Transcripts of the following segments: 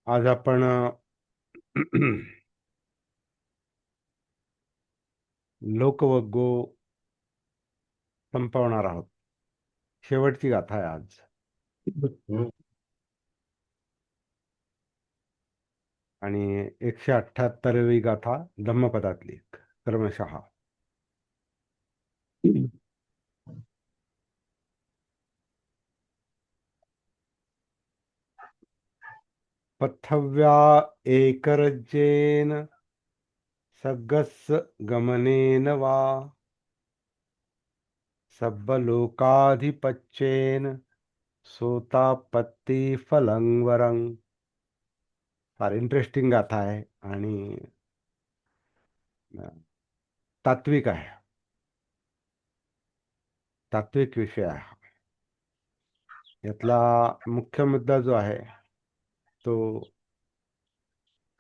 आज आपण लोकवग्गो संपवणार आहोत. शेवटची गाथा आहे आज. हम्म. आणि 178वी गाथा धम्मपदातली क्रमशः. पथव्या एकरज्जेन सगस्स गमनेन वा सब्बलोकाधिपत्येन सोतापत्ती फलंवरं. फार इंटरेस्टिंग गाथा आहे आणि तात्विक आहे. तात्विक विषय आहे. यातला मुख्य मुद्दा जो आहे तो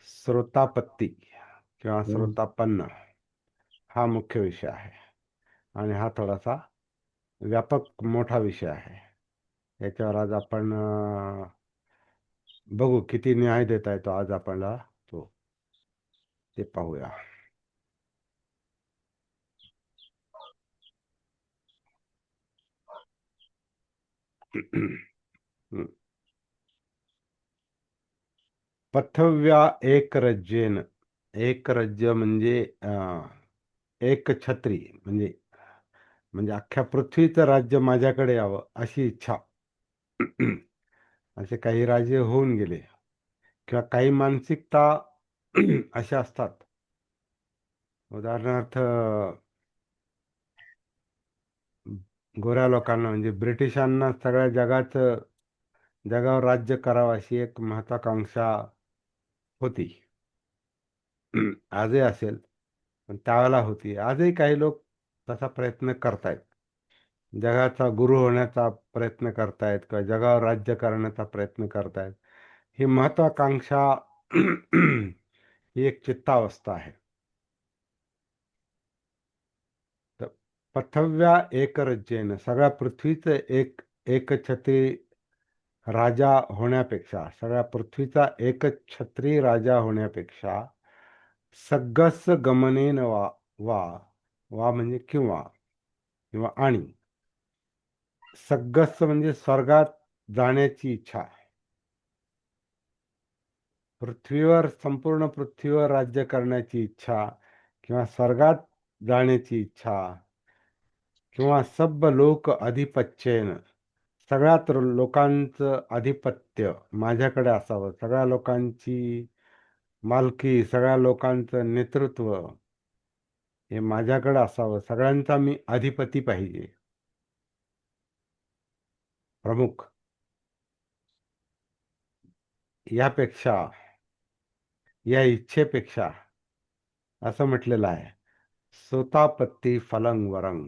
श्रोतापत्ती किंवा श्रोतापन्न हा मुख्य विषय आहे. आणि हा थोडासा व्यापक मोठा विषय आहे. याच्यावर आज आपण बघू किती न्याय देता येतो आज आपल्याला तो ते पाहूया. पथव्या एक रज्जेन. एक राज्य म्हणजे एक छत्री म्हणजे म्हणजे अख्ख्या पृथ्वीचं राज्य माझ्याकडे यावं अशी इच्छा. असे काही राजे होऊन गेले किंवा काही मानसिकता अशा असतात. उदाहरणार्थ गोऱ्या लोकांना म्हणजे ब्रिटिशांना सगळ्या जगावर राज्य करावं अशी एक महत्वाकांक्षा होती. आजही असेल, पण त्यावेळेला होती. आजही काही लोक तसा प्रयत्न करतायत. जगाचा गुरु होण्याचा प्रयत्न करतायत किंवा जगावर राज्य करण्याचा प्रयत्न करतायत. ही महत्वाकांक्षा ही एक चित्तावस्था आहे. तर पथव्या एकरज्जेन सगळ्या पृथ्वीचं एकछत्री राजा होण्यापेक्षा, सगळ्या पृथ्वीचा एकछत्री राजा होण्यापेक्षा सगस गमनेन वा वा वा म्हणजे किंवा किंवा आणि सगस म्हणजे स्वर्गात जाण्याची इच्छा. संपूर्ण पृथ्वीवर राज्य करण्याची इच्छा किंवा स्वर्गात जाण्याची इच्छा किंवा सब लोक अधिपत्येन सगळ्यात लोकांचं आधिपत्य माझ्याकडे असावं, सगळ्या लोकांची मालकी, सगळ्या लोकांचं नेतृत्व हे माझ्याकडे असावं, सगळ्यांचा मी अधिपती पाहिजे, प्रमुख. यापेक्षा या इच्छेपेक्षा असं म्हटलेलं आहे सोतापत्ती फलं वरं.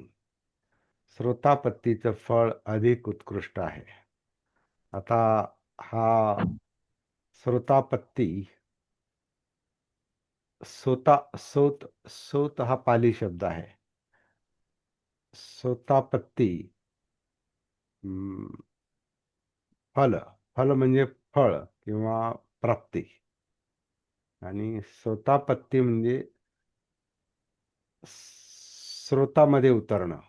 श्रोतापत्तीचं फळ अधिक उत्कृष्ट आहे. आता हा श्रोतापत्ती सोत हा पाली शब्द आहे. सोतापत्ती फल फल म्हणजे फळ किंवा प्राप्ती. आणि सोतापत्ती म्हणजे स्रोतामध्ये उतरणं.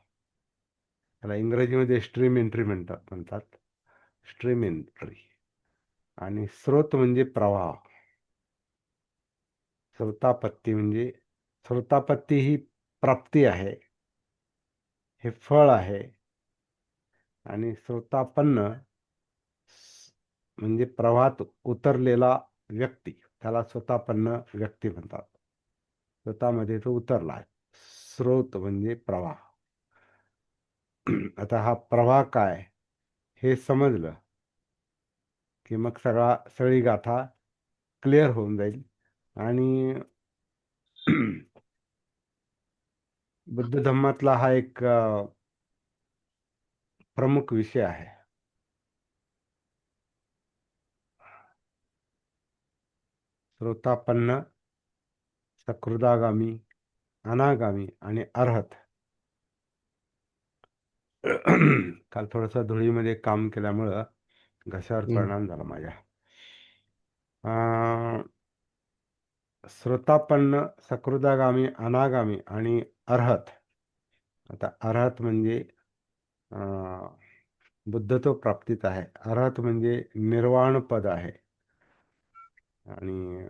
त्याला इंग्रजीमध्ये स्ट्रीम एंट्री म्हणतात. Stream entry. आणि स्रोत म्हणजे प्रवाह. श्रोतापत्ती ही प्राप्ती आहे, हे फळ आहे. आणि श्रोतापन्न म्हणजे प्रवाहात उतरलेला व्यक्ती, त्याला स्वतापन्न व्यक्ती म्हणतात. स्वतःमध्ये तो उतरला आहे. स्रोत म्हणजे प्रवाह. आता हा प्रवाह काय हे समजलं की मग सगळी गाथा क्लिअर होऊन जाईल. आणि बुद्ध धम्मातला हा एक प्रमुख विषय आहे. श्रोतापन्न, सकृदागामी, अनागामी आणि अर्हत. काल थोडस धुळीमध्ये काम केल्यामुळं घशावर परिणाम झाला माझ्या. अं, श्रोतापन्न, सकृदागामी, अनागामी आणि अर्हत. आता अर्हत म्हणजे अं, बुद्धत्व प्राप्तीत आहे. अर्हत म्हणजे निर्वाण पद आहे. आणि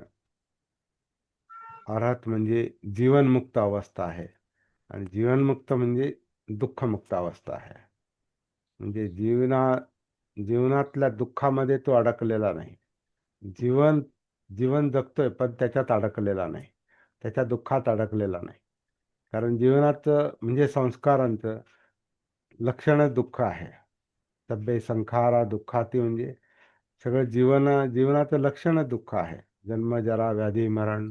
अर्हत म्हणजे जीवनमुक्त अवस्था आहे. आणि जीवनमुक्त म्हणजे दुःखमुक्त अवस्था आहे. म्हणजे जीवनातल्या दुःखामध्ये तो अडकलेला नाही. जीवन जीवन जगतोय पण त्याच्यात अडकलेला नाही, त्याच्या दुःखात अडकलेला नाही. कारण जीवनाचं म्हणजे संस्कारांचं लक्षणच दुःख आहे. सभ्य संखारा दुःखाती म्हणजे सगळं जीवनाचं लक्षणच दुःख आहे. जन्म, जरा, व्याधी, मरण,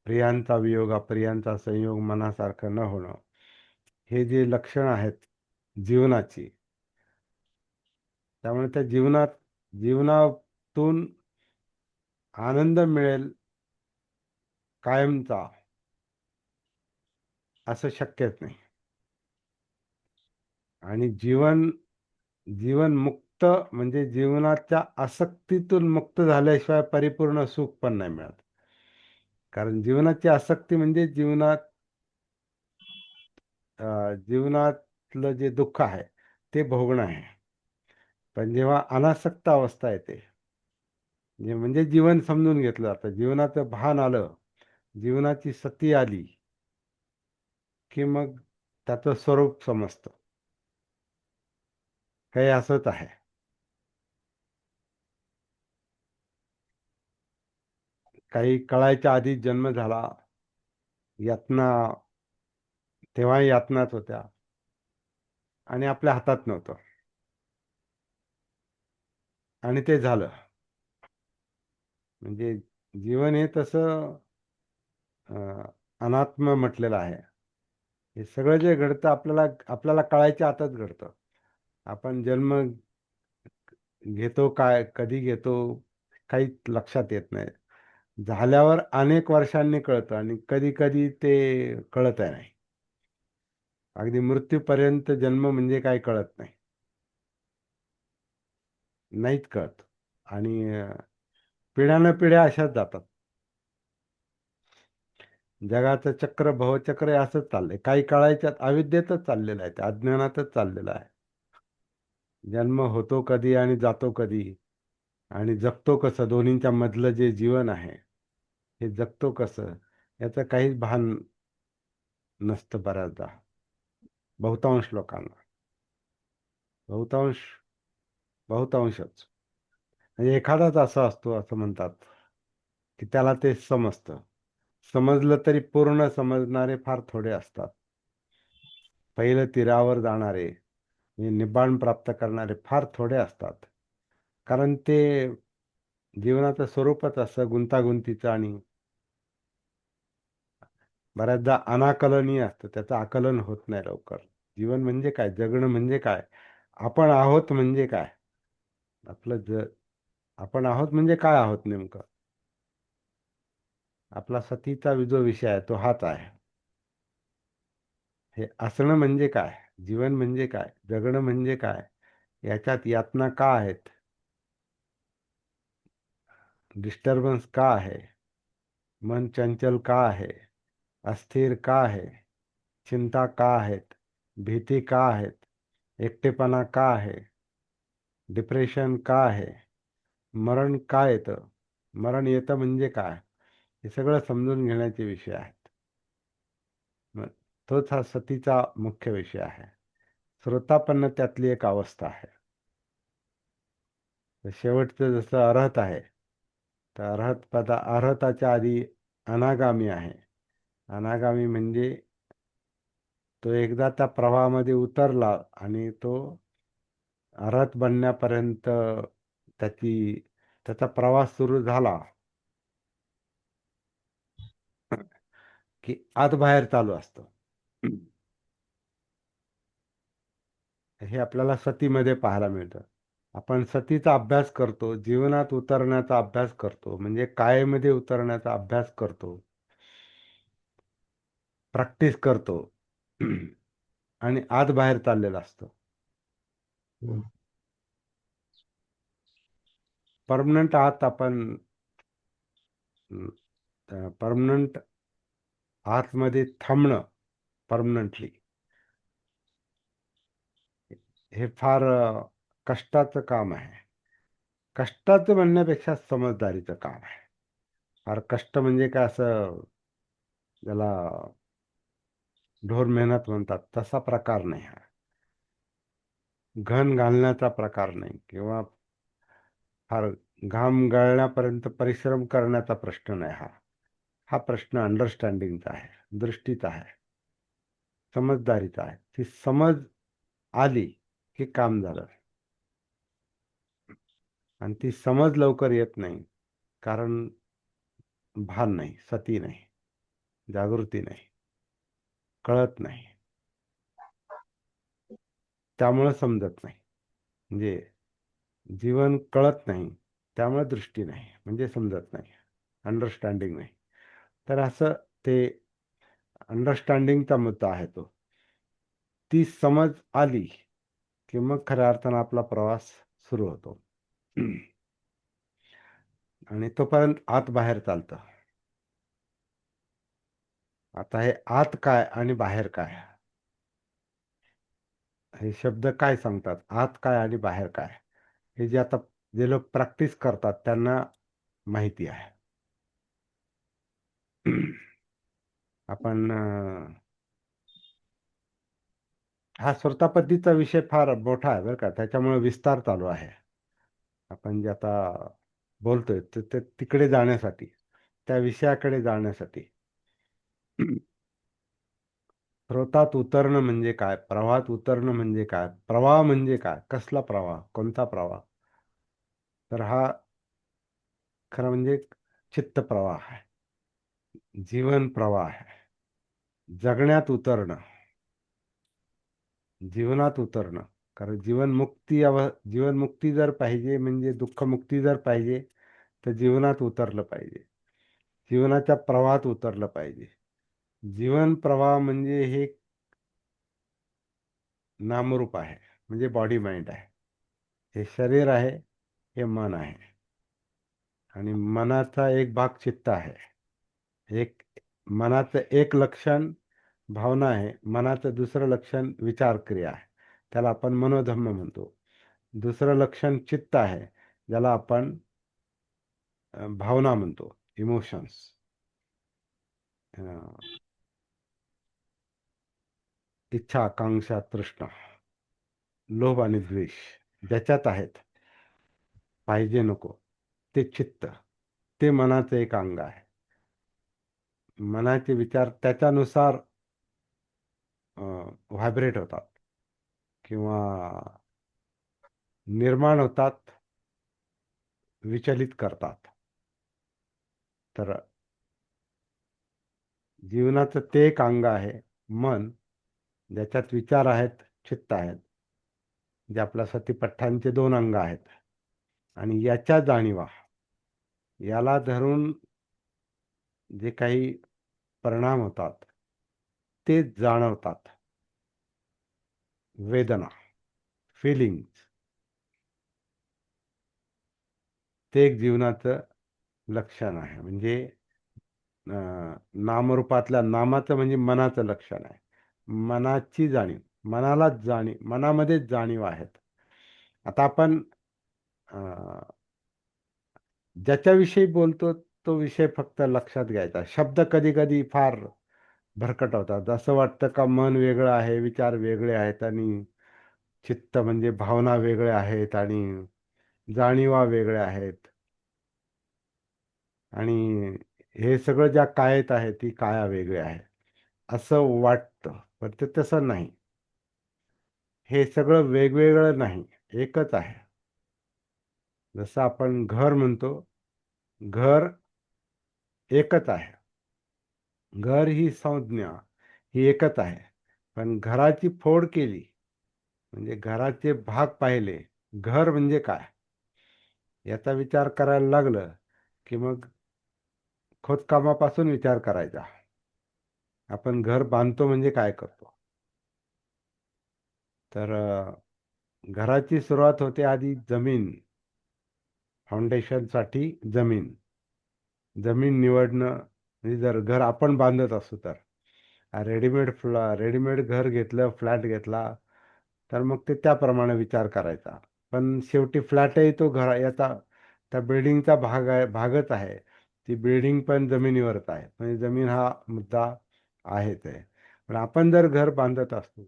प्रियांचा वियोग, अप्रियांचा संयोग, मनासारखं न होणं, हे जे लक्षण आहेत जीवनाची. त्यामुळे त्या जीवनातून आनंद मिळेल कायमचा, असं शक्यच नाही. आणि जीवन मुक्त म्हणजे जीवनाच्या आसक्तीतून मुक्त झाल्याशिवाय परिपूर्ण सुख पण नाही मिळत. कारण जीवनाची आसक्ती म्हणजे जीवनातलं जे दुःख आहे ते भोगणं आहे. पण जेव्हा अनासक्त अवस्था येते, म्हणजे जीवन समजून घेतलं जातं, जीवनाचं भान आलं, जीवनाची सती आली, की मग त्याचं स्वरूप समजतं. हे असंच आहे. काही कळायच्या आधी जन्म झाला, यातना तेव्हा यातनाच होत्या आणि आपल्या हातात नव्हतं, आणि ते झालं. म्हणजे जीवन हे तसं अनात्म म्हटलेलं आहे. हे सगळं जे घडतं आपल्याला आपल्याला कळायच्या आतच घडतं. आपण जन्म घेतो, काय कधी घेतो काहीच लक्षात येत नाही. झाल्यावर अनेक वर्षांनी कळतं आणि कधी कधी ते कळत नाही. अगदी मृत्यूपर्यंत जन्म म्हणजे काय कळत नाही, नाहीच कळत. आणि पिढ्यानपिढ्या अशाच जातात. जगाचं चक्र, भवचक्र हे असंच चाललंय. काही कळायच्यात अविद्येतच चाललेलं आहे, ते अज्ञानातच चाललेलं आहे. जन्म होतो कधी आणि जातो कधी, आणि जगतो कसं, दोन्हींच्या मधलं जे जीवन आहे हे जगतो कसं, याचं काहीच भान नसतं बऱ्याचदा, बहुतांश लोकांना. बहुतांश बहुतांशच. म्हणजे एखादाच असा असतो असं म्हणतात की त्याला ते समजतं. समजलं तरी पूर्ण समजणारे फार थोडे असतात. पहिलं तीरावर जाणारे म्हणजे निब्बाण प्राप्त करणारे फार थोडे असतात. कारण ते जीवनाचं स्वरूपच असं गुंतागुंतीचं आणि बऱ्याचदा अनाकलनीय असतं. त्याचं आकलन होत नाही लवकर. जीवन म्हणजे काय, जगणं म्हणजे काय, आपण आहोत म्हणजे काय, आपलं आपण आहोत म्हणजे काय आहोत नेमकं. आपला सतीचा जो विषय आहे तो हाच आहे. हे असणं म्हणजे काय, जीवन म्हणजे काय, जगणं म्हणजे काय, याच्यात यातना का आहेत, डिस्टर्बन्स का आहे, मन चंचल का आहे, अस्थिर का आहे, चिंता का आहेत, भीती का आहेत, एकटेपणा का आहे, डिप्रेशन का आहे, मरण का येतं, मरण येतं म्हणजे काय, हे सगळं समजून घेण्याचे विषय आहेत. मग तोच हा सतीचा मुख्य विषय आहे. श्रोतापन्न त्यातली एक अवस्था आहे. तर शेवटचं जसं अर्हत आहे, तर अर्हताच्या आधी अनागामी आहे. अनागामी म्हणजे तो एकदा त्या प्रवाहामध्ये उतरला आणि तो अर्हत बनण्यापर्यंत त्याचा प्रवास सुरू झाला की आत बाहेर चालू असतं. हे आपल्याला सतीमध्ये पाहायला मिळतं. आपण सतीचा अभ्यास करतो, जीवनात उतरण्याचा अभ्यास करतो, म्हणजे कायेमध्ये उतरण्याचा अभ्यास करतो, प्रॅक्टिस करतो. आणि आत बाहेर चाललेलं असतं. परमनंट आहात आपण, परमनंट आतमध्ये थांबणं, परमनंटली, हे फार कष्टाचं काम आहे. कष्टाचं म्हणण्यापेक्षा समजदारीचं काम आहे. फार कष्ट म्हणजे काय असं ज्याला ढोर मेहनत म्हणतात तसा प्रकार नाही हा. घन घालण्याचा प्रकार नाही, किंवा फार घाम गळण्यापर्यंत परिश्रम करण्याचा प्रश्न नाही हा. हा प्रश्न अंडरस्टँडिंगचा आहे, दृष्टीचा आहे, समजदारीचा आहे. ती समज आली की काम झालं. आणि ती समज लवकर येत नाही, कारण भान नाही, सती नाही, जागृती नाही, कळत नाही, त्यामुळं समजत नाही. म्हणजे जीवन कळत नाही, त्यामुळे दृष्टी नाही, म्हणजे समजत नाही, अंडरस्टँडिंग नाही. तर असं ते अंडरस्टँडिंगचा मुद्दा आहे तो. ती समज आली की मग खऱ्या अर्थानं आपला प्रवास सुरू होतो. आणि तोपर्यंत आत बाहेर चालतं. आता हे आत काय आणि बाहेर काय, हे शब्द काय सांगतात, आत काय आणि बाहेर काय, हे जे आता जे लोक प्रॅक्टिस करतात त्यांना माहिती आहे. आपण हा स्वतःपद्धतीचा विषय फार मोठा आहे बरं का, त्याच्यामुळे विस्तार चालू आहे. आपण जे आता बोलतोय ते तिकडे जाण्यासाठी, त्या विषयाकडे जाण्यासाठी. स्रोतात उतरणं म्हणजे काय, प्रवाहात उतरणं म्हणजे काय, प्रवाह म्हणजे काय, कसला प्रवाह, कोणता प्रवाह? तर हा खरं म्हणजे चित्त प्रवाह आहे, जीवन प्रवाह आहे. जगण्यात उतरणं, जीवनात उतरणं. कारण जीवनमुक्ती जर पाहिजे, म्हणजे दुःखमुक्ती जर पाहिजे, तर जीवनात उतरलं पाहिजे, जीवनाच्या प्रवाहात उतरलं पाहिजे. जीवन प्रवाह म्हणजे हे नामरूप आहे, म्हणजे बॉडी माइंड आहे, हे शरीर आहे, हे मन आहे, आणि मनाचा एक भाग चित्त आहे. एक मनाचं एक लक्षण भावना आहे, मनाचं दुसरं लक्षण विचार क्रिया आहे, त्याला आपण मनोधम्म म्हणतो. दुसरं लक्षण चित्त आहे, ज्याला आपण भावना म्हणतो, इमोशन्स. इच्छा, आकांक्षा, तृष्णा, लोभ आणि द्वेष ज्याच्यात आहेत, पाहिजे नको, ते चित्त, ते मनाचं एक अंग आहे. मनाचे विचार त्याच्यानुसार व्हायब्रेट होतात, किंवा निर्माण होतात, विचलित करतात. तर जीवनाचं ते एक अंग आहे, मन, ज्याच्यात विचार आहेत, चित्त आहेत, जे आपल्या सतीपट्ठांचे दोन अंग आहेत. आणि याच्या जाणीवा, याला धरून जे काही परिणाम होतात ते जाणवतात. वेदना, फिलिंग्स, ते एक जीवनाचं लक्षण आहे. म्हणजे नामरूपातल्या नामाचं म्हणजे मनाचं लक्षण आहे. मनाची जाणीव, मनामध्येच जाणीव आहेत. आता आपण ज्याच्याविषयी बोलतो तो विषय फक्त लक्षात घ्यायचा. शब्द कधी कधी फार भरकट होतात. असं वाटतं का मन वेगळं आहे, विचार वेगळे आहेत, आणि चित्त म्हणजे भावना वेगळे आहेत, आणि जाणीवा वेगळ्या आहेत, आणि हे सगळं ज्या कायेत आहे ती काया वेगळ्या आहे, असं वाटतं. पण ते तसं नाही. हे सगळं वेगवेगळं नाही, एकच आहे. जसं आपण घर म्हणतो, घर एकच आहे. घर ही संज्ञा ही एकच आहे. पण घराची फोड केली, म्हणजे घराचे भाग पाहिले, घर म्हणजे काय याचा विचार करायला लागलं की मग खोदकामापासून विचार करायचा. आपण घर बांधतो म्हणजे काय करतो. तर घराची सुरुवात होते आधी जमीन, फाउंडेशनसाठी जमीन. जमीन निवडणं म्हणजे जर घर आपण बांधत असू तर रेडीमेड घर घेतलं, फ्लॅट घेतला, तर मग ते त्याप्रमाणे विचार करायचा. पण शेवटी फ्लॅटही तो याचा त्या बिल्डिंगचा भागच आहे. ती बिल्डिंग पण जमिनीवरच आहे. म्हणजे जमीन हा मुद्दा आहेच आहे. पण आपण जर घर बांधत असतो,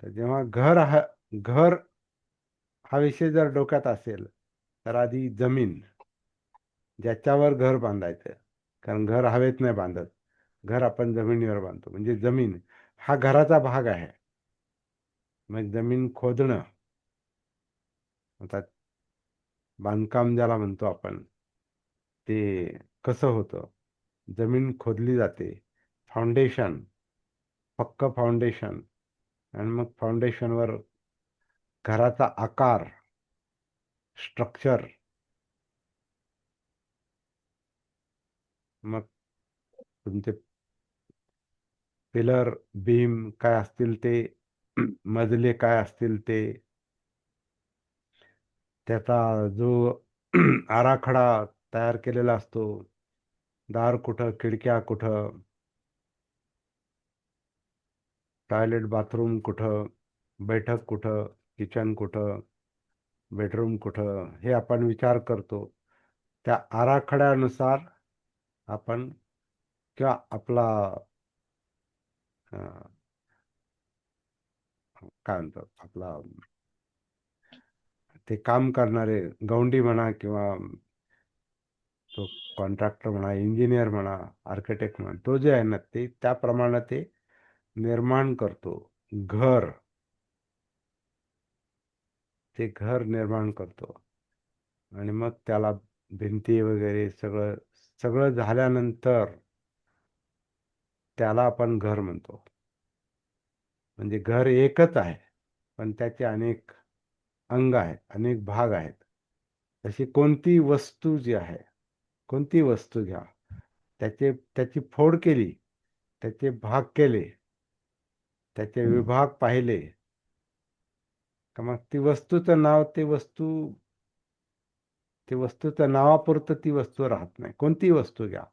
तर जेव्हा घर हा विषय जर डोक्यात असेल, तर आधी जमीन, ज्याच्यावर घर बांधायचं. कारण घर हवेत नाही बांधत, घर आपण जमिनीवर बांधतो. म्हणजे जमीन हा घराचा भाग आहे. मग जमीन खोदणं, आता बांधकाम ज्याला म्हणतो आपण, ते कसं होतं? जमीन खोदली जाते, फाउंडेशन, पक्क फाउंडेशन, आणि मग फाउंडेशनवर घराचा आकार, स्ट्रक्चर, मग तुमचे पिलर, बीम काय असतील ते, मजले काय असतील ते, त्याचा जो आराखडा तयार केलेला असतो, दार कुठं, खिडक्या कुठं, टॉयलेट बाथरूम कुठं, बैठक कुठं, किचन कुठं, बेडरूम कुठं, हे आपण विचार करतो. त्या आराखड्यानुसार आपण, किंवा आपला अं, काय म्हणतो आपला, ते काम करणारे गवंडी म्हणा, किंवा तो कॉन्ट्रॅक्टर म्हणा, इंजिनियर म्हणा, आर्किटेक्ट म्हणा, तो जे आहे ना, ते त्याप्रमाणे ते निर्माण करतो. घर, ते घर निर्माण करतो. आणि मग त्याला भिंती वगैरे सगळं सगळं झाल्यानंतर त्याला आपण घर म्हणतो. म्हणजे घर एकच आहे, पण त्याचे अनेक अंग आहेत, अनेक भाग आहेत. तशी कोणती वस्तू जी आहे, कोणती वस्तू घ्या, त्याची फोड केली, त्याचे भाग केले, त्याचे विभाग पाहिले, का मग ती वस्तूचं नाव, ती वस्तूचं नावापुरतं ती वस्तू राहत नाही. कोणती वस्तू घ्या,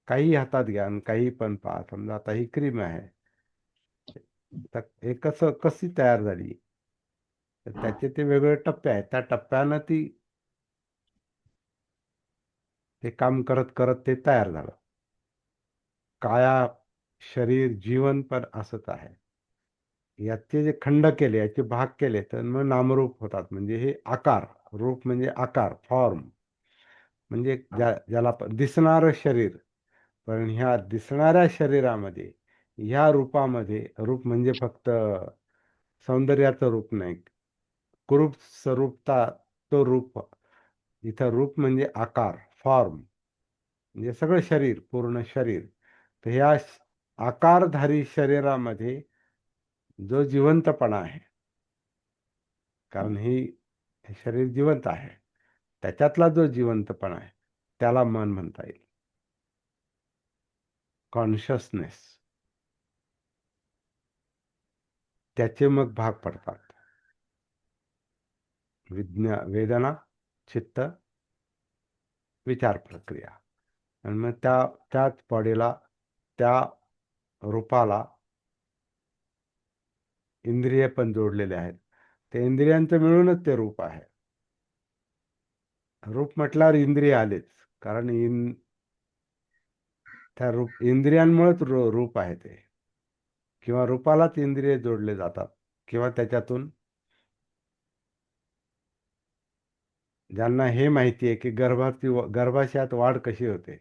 काही हातात घ्या आणि काही पण पहा. समजा आता ही क्रीम आहे, तर हे कशी तयार झाली, तर त्याचे ते वेगवेगळे टप्पे आहेत. त्या टप्प्यानं ते काम करत करत ते तयार झालं. काया, शरीर, जीवन पण असंच आहे. याचे जे खंड केले, याचे भाग केले, तर मग नामरूप होतात. म्हणजे हे आकार, रूप म्हणजे आकार, फॉर्म. म्हणजे ज्याला आपण दिसणारं शरीर. पण ह्या दिसणाऱ्या शरीरामध्ये, ह्या रूपामध्ये, रूप म्हणजे फक्त सौंदर्याचं रूप नाही, कुरूप स्वरूपता, तो रूप. इथं रूप म्हणजे आकार, फॉर्म, म्हणजे सगळं शरीर, पूर्ण शरीर. तर ह्या आकारधारी शरीरामध्ये जो जिवंतपणा आहे, कारण हे शरीर जिवंत आहे, त्याच्यातला जो जिवंतपणा आहे, त्याला मन म्हणता येईल. कॉन्शियसनेस. त्याचे मग भाग पडतात: वेदना, चित्त, विचार प्रक्रिया. आणि मग त्याच बॉडीला, त्या रूपाला इंद्रिय पण जोडलेले आहेत. ते इंद्रियांचं मिळूनच ते रूप आहे. रूप म्हटल्यावर इंद्रिय आलेच, कारण त्या इंद्रियांमुळेच रूप आहे ते. किंवा रूपालाच इंद्रिय जोडले जातात. किंवा त्याच्यातून ज्यांना हे माहिती आहे की गर्भाशयात वाढ कशी होते,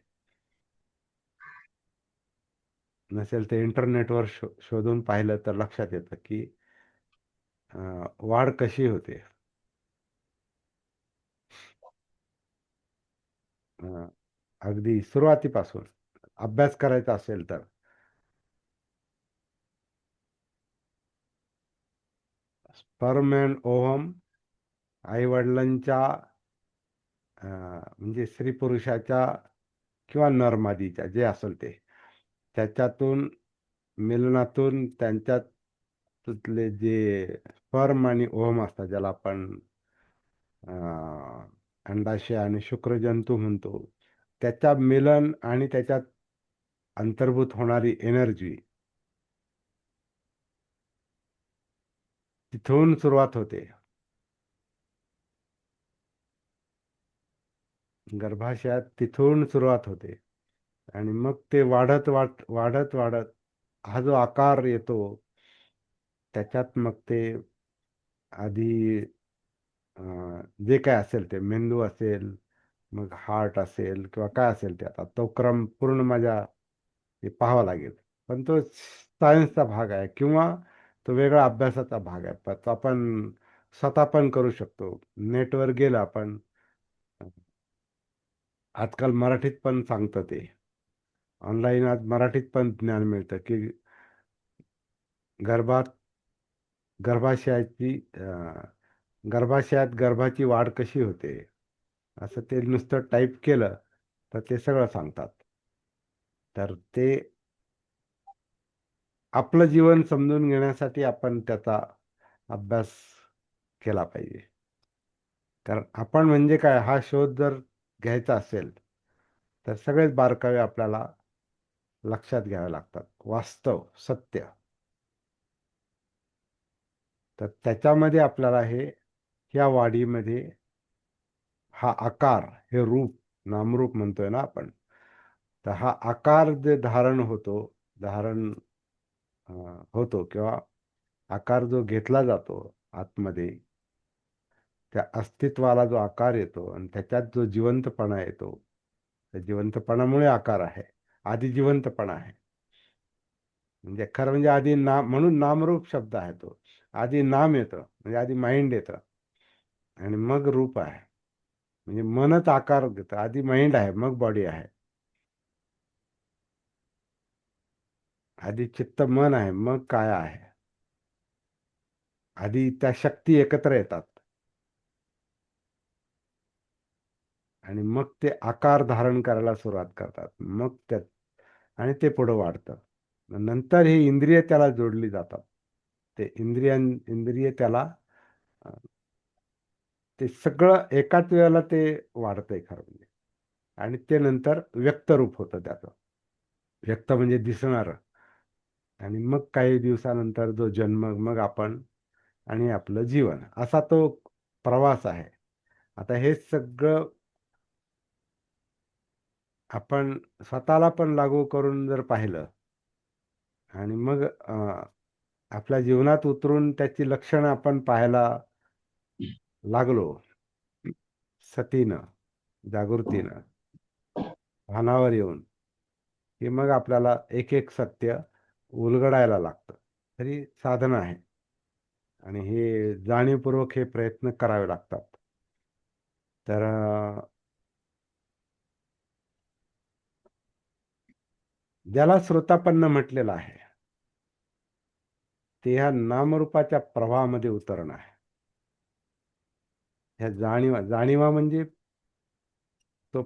नसेल ते इंटरनेटवर शोधून पाहिलं तर लक्षात येतं की वाढ कशी होते. अं, अगदी सुरुवातीपासून अभ्यास करायचा असेल तर स्पर्म अँड ओव्हम, आई वडिलांच्या म्हणजे स्त्री पुरुषाच्या किंवा नरमादीच्या, जे असेल ते, त्याच्यातून, मिलनातून, त्यांच्यातले जे स्पर्म आणि ओव्हम असतात, ज्याला आपण अंडाशय आणि शुक्रजंतू म्हणतो, त्याच्या मिलन आणि त्याच्यात अंतर्भूत होणारी एनर्जी, तिथून सुरुवात होते. गर्भाशयात तिथून सुरुवात होते आणि मग ते वाढत वाढत वाढत वाढत हा जो आकार येतो, त्याच्यात मग ते आधी जे काय असेल ते मेंदू असेल, मग हार्ट असेल किंवा काय असेल ते, आता तो क्रम पूर्ण माझ्या ते पाहावा लागेल. पण तो सायन्सचा भाग आहे किंवा तो वेगळा अभ्यासाचा भाग आहे. पण तो आपण स्वतः पण करू शकतो. नेटवर गेलं आपण, आजकाल मराठीत पण सांगतं ते. ऑनलाईन आज मराठीत पण ज्ञान मिळतं की गर्भात गर्भाशयाची गर्भाशयात गर्भाची वाढ कशी होते. असं ते नुसतं टाईप केलं तर ते सगळं सांगतात. तर ते आपलं जीवन समजून घेण्यासाठी आपण त्याचा अभ्यास केला पाहिजे. कारण आपण म्हणजे काय हा शोध जर घ्यायचा असेल तर सगळेच बारकावे आपल्याला लक्षात घ्यावे लागतात. वास्तव, सत्य. तर त्याच्यामध्ये आपल्याला ह्या वाढीमध्ये हा आकार, हे रूप, नामरूप म्हणतोय ना आपण, तर हा आकार जे धारण होतो किंवा आकार जो घेतला जातो आतमध्ये, त्या अस्तित्वाला जो आकार येतो आणि त्याच्यात जो जिवंतपणा येतो, त्या जिवंतपणामुळे आकार आहे. आधी जिवंतपणा आहे. म्हणजे खरं म्हणजे आधी नाम, म्हणून नामरूप शब्द आहे तो. आधी नाम येतं, म्हणजे आधी माइंड येतं आणि मग रूप आहे. म्हणजे मनच आकार घेतं. आधी माइंड आहे, मग बॉडी आहे. आधी चित्त मन आहे, मग काय आहे. आधी त्या शक्ती एकत्र येतात आणि मग ते आकार धारण करायला सुरुवात करतात. मग त्यात आणि ते पुढं वाढतं. नंतर ही इंद्रिय त्याला जोडली जातात. ते इंद्रिय त्याला अ, ते सगळं एकाच वेळेला ते वाढतंय खरं म्हणजे. आणि ते नंतर व्यक्त रूप होतं त्याचं. व्यक्त म्हणजे दिसणार. आणि मग काही दिवसानंतर जो जन्म, मग आपण आणि आपलं जीवन, असा तो प्रवास आहे. आता हे सगळं आपण स्वतःला पण लागू करून जर पाहिलं आणि मग आपल्या जीवनात उतरून त्याची लक्षणं आपण पाहायला लागलो, सतीनं, जागृतीनं, भानावर येऊन, की मग आपल्याला एक एक सत्य उलगडायला लागतं. तरी साधन आहे आणि हे जाणीवपूर्वक हे प्रयत्न करावे लागतात. तर ज्याला श्रोतापन्न म्हटलेलं आहे, ते ह्या नामरूपाच्या प्रवाहामध्ये उतरणं आहे. ह्या जाणीवा म्हणजे तो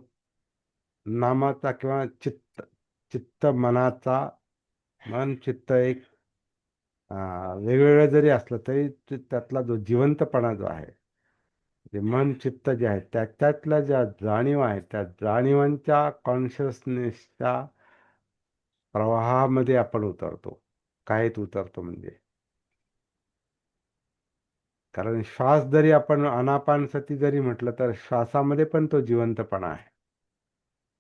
नामाचा किंवा चित्त, चित्त मनाचा, मन चित्त एक वेगवेगळं जरी असलं तरी त्यातला जो जिवंतपणा जो आहे, जे मन चित्त जे आहे, त्याच्यातल्या ज्या जाणीव आहेत, त्या जाणीवांच्या कॉन्शियसनेसच्या प्रवाहामध्ये आपण उतरतो. कायेत उतरतो म्हणजे, कारण श्वास जरी आपण अनापानसती जरी म्हटलं तर श्वासामध्ये पण तो जिवंतपणा आहे.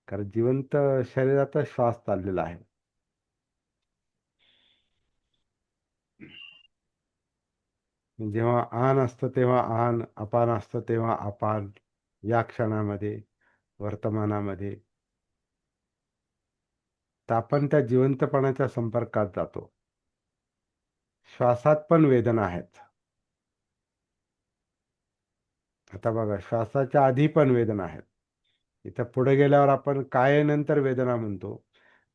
कारण जिवंत शरीरातच श्वास चाललेला आहे. जेव्हा आन असतं तेव्हा आन, अपान असतं तेव्हा अपान, या क्षणामध्ये, वर्तमानामध्ये, तर आपण त्या जिवंतपणाच्या संपर्कात जातो. श्वासात पण वेदना आहेत. आता बघा, श्वासाच्या आधी पण वेदना आहेत. इथं पुढे गेल्यावर आपण काय नंतर वेदना म्हणतो,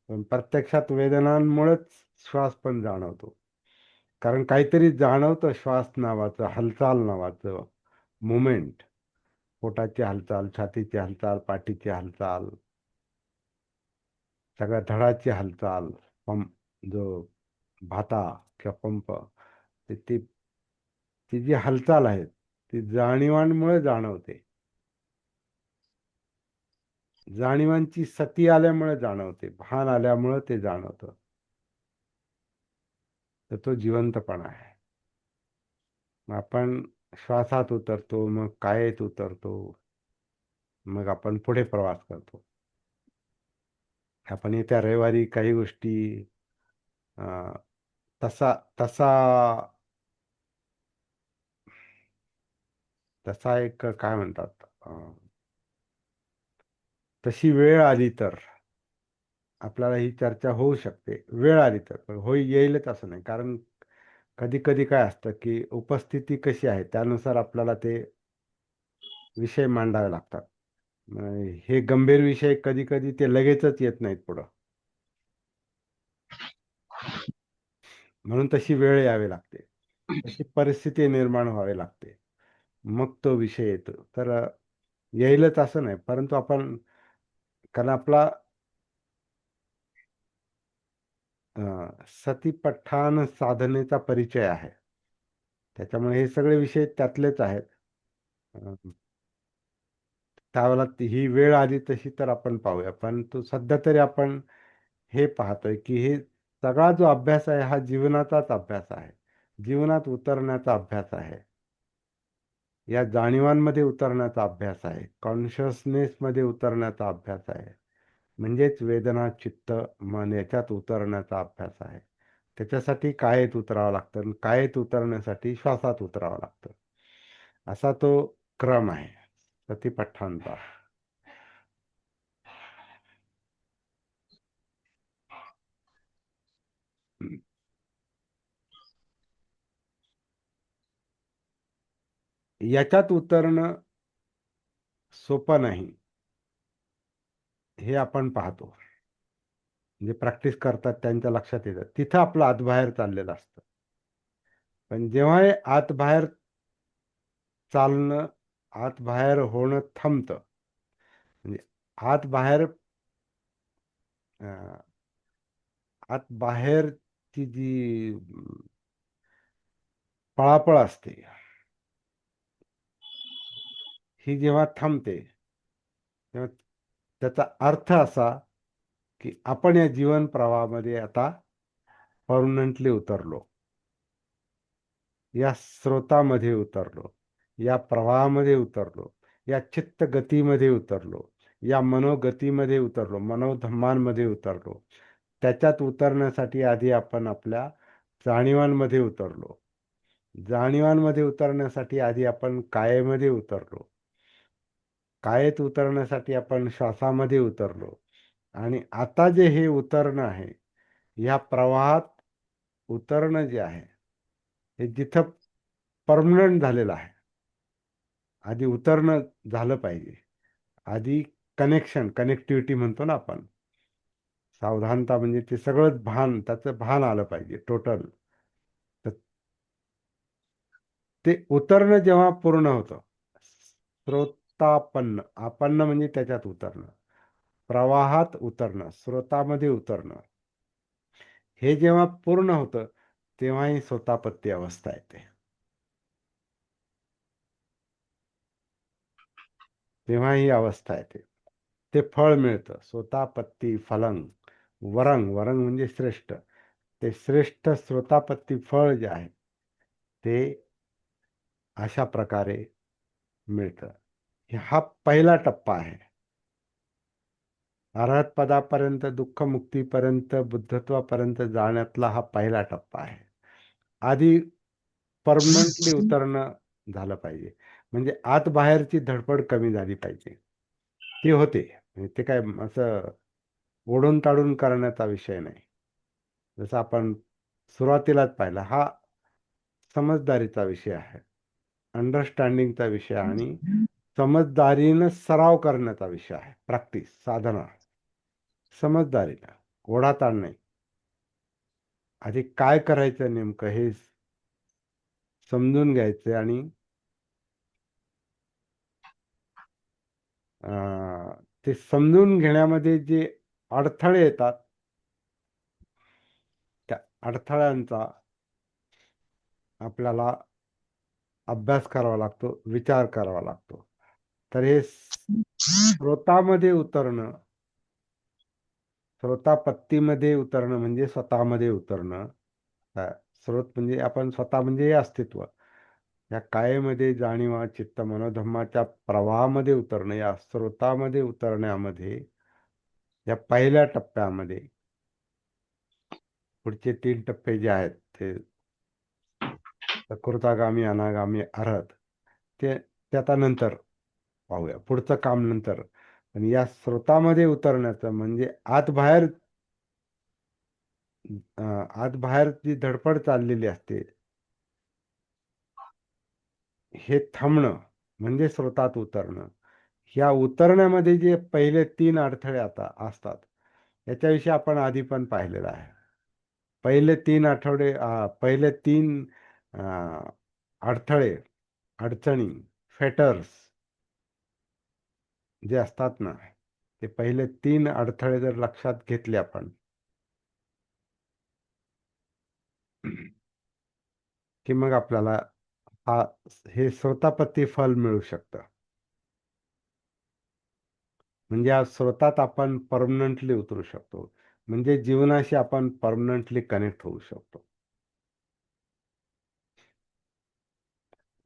पण प्रत्यक्षात वेदनांमुळेच श्वास पण जाणवतो. कारण काहीतरी जाणवतं, श्वास नावाचं, हालचाल नावाचं मुमेंट. पोटाची हालचाल, छातीची हालचाल, पाठीची हालचाल, सगळ्या धडाची हालचाल, पंप जो भाता किंवा पंप, ते ती ती जी हालचाल आहे ती जाणीवांमुळे जाणवते. जाणीवांची सती आल्यामुळे जाणवते, भान आल्यामुळे ते जाणवतं. तर तो जिवंतपणा आहे. मग आपण श्वासात उतरतो, मग कायेत उतरतो, मग आपण पुढे प्रवास करतो. आपण येत्या रविवारी काही गोष्टी अं, तसा तसा तसा एक काय म्हणतात, तशी वेळ आली तर आपल्याला ही चर्चा होऊ शकते. वेळ आली तर, पण येईलच असं नाही. कारण कधी कधी काय असतं की उपस्थिती कशी आहे त्यानुसार आपल्याला ते विषय मांडावे लागतात. हे गंभीर विषय कधी कधी ते लगेचच येत नाहीत पुढं. म्हणून तशी वेळ यावी लागते, तशी परिस्थिती निर्माण व्हावी लागते, मग तो विषय येतो. तर येईलच असं नाही, परंतु आपण, कारण आपला सतीपठ्ठान साधनेचा परिचय आहे, त्याच्यामुळे हे सगळे विषय त्यातलेच आहेत. अ, त्यावेळेला ही वेळ आली तशी तर आपण पाहूया, परंतु सध्या तरी आपण हे पाहतोय की हे सगळा जो अभ्यास आहे हा जीवनाचाच अभ्यास आहे, जीवनात उतरण्याचा अभ्यास आहे, या जाणीवांमध्ये उतरण्याचा अभ्यास आहे, कॉन्शियसनेसमध्ये उतरण्याचा अभ्यास आहे. म्हणजेच वेदना, चित्त, मन याच्यात उतरण्याचा अभ्यास आहे. त्याच्यासाठी कायेत उतरावं लागतं आणि कायेत उतरण्यासाठी श्वासात उतरावं लागतं. असा तो क्रम आहे सतीपठ्ठांचा. याच्यात उतरणं सोपं नाही, हे आपण पाहतो. म्हणजे प्रॅक्टिस करतात त्यांच्या लक्षात येतं, तिथं आपलं आतबाहेर चाललेलं असतं. पण जेव्हा हे आतबाहेर चालणं, आतबाहेर होणं थांबतं, म्हणजे आतबाहेर अं, आतबाहेरची जी पळापळ असते, ही जेव्हा थांबते, तेव्हा त्याचा अर्थ असा की आपण या जीवन प्रवाहामध्ये आता परमनंटली उतरलो, या स्रोतामध्ये उतरलो, या प्रवाहामध्ये उतरलो, या चित्त गतीमध्ये उतरलो, या मनोगतीमध्ये उतरलो, मनोधम्मांमध्ये उतरलो. त्याच्यात उतरण्यासाठी आधी आपण आपल्या जाणीवांमध्ये उतरलो, जाणीवांमध्ये उतरण्यासाठी आधी आपण कायेमध्ये उतरलो, कायेत उतरण्यासाठी आपण श्वासामध्ये उतरलो. आणि आता जे हे उतरणं आहे, ह्या प्रवाहात उतरणं जे आहे हे जिथं परमनंट झालेलं आहे, आधी उतरणं झालं पाहिजे. आधी कनेक्टिव्हिटी म्हणतो ना आपण, सावधानता, म्हणजे ते सगळंच भान, त्याचं भान आलं पाहिजे टोटल. तर ते उतरणं जेव्हा पूर्ण होतं, स्रोतापन्न, आपन्न म्हणजे त्याच्यात उतरणं, प्रवाहात उतरणं, स्रोतामध्ये उतरणं, हे जेव्हा पूर्ण होतं तेव्हा ही स्वतापत्ती अवस्था येते. तेव्हा ही अवस्था येते, ते फळ मिळतं. स्वतापत्ती फलं वरंग, वरंग म्हणजे श्रेष्ठ. ते श्रेष्ठ स्वतापत्ती फळ जे आहे ते अशा प्रकारे मिळतं. हा पहिला टप्पा आहे. अरहत पदापर्यंत, दुःखमुक्तीपर्यंत, बुद्धत्वापर्यंत जाण्यातला हा पहिला टप्पा आहे. आधी परमनंटली उतरणं झालं पाहिजे, म्हणजे आत बाहेरची धडपड कमी झाली पाहिजे. ती होते, म्हणजे ते काय असं ओढून ताडून करण्याचा विषय नाही. जसं आपण सुरुवातीलाच पाहिला, हा समजदारीचा विषय आहे, अंडरस्टँडिंगचा विषय आणि समजदारीनं सराव करण्याचा विषय आहे. प्रॅक्टिस, साधना, समजदारीनं, ओढाताण नाही. आधी काय करायचं नेमकं हे समजून घ्यायचं आणि ते समजून घेण्यामध्ये जे अडथळे येतात, त्या अडथळ्यांचा आपल्याला अभ्यास करावा लागतो, विचार करावा लागतो. तर हे स्रोतामध्ये उतरणं, स्रोतापत्तीमध्ये उतरणं म्हणजे स्वतःमध्ये उतरणं. हा, स्रोत म्हणजे आपण स्वतः म्हणजे हे अस्तित्व. या कायेमध्ये जाणीवा चित्त मनोधम्माच्या प्रवाहामध्ये उतरणं, या स्रोतामध्ये उतरण्यामध्ये, या पहिल्या टप्प्यामध्ये, पुढचे 3 टप्पे जे आहेत ते कृतागामी अनागामी अरहत, ते आता नंतर पाहूया, पुढचं काम नंतर. पण या स्रोतामध्ये उतरण्याचं म्हणजे आत बाहेर, आत बाहेर जी धडपड चाललेली असते, हे थांबणं म्हणजे स्रोतात उतरणं. ह्या उतरण्यामध्ये जे पहिले 3 अडथळे आता असतात, याच्याविषयी आपण आधी पण पाहिलेलं आहे. पहिले 3 आठवडे, पहिले 3 अडथळे, अडचणी, फेटर्स जे असतात ना, ते पहिले 3 अडथळे जर लक्षात घेतले आपण, की मग आपल्याला हा हे स्वतःपत्ती फल मिळू शकतं. म्हणजे या स्रोतात आपण परमनंटली उतरू शकतो. म्हणजे जीवनाशी आपण परमनंटली कनेक्ट होऊ शकतो.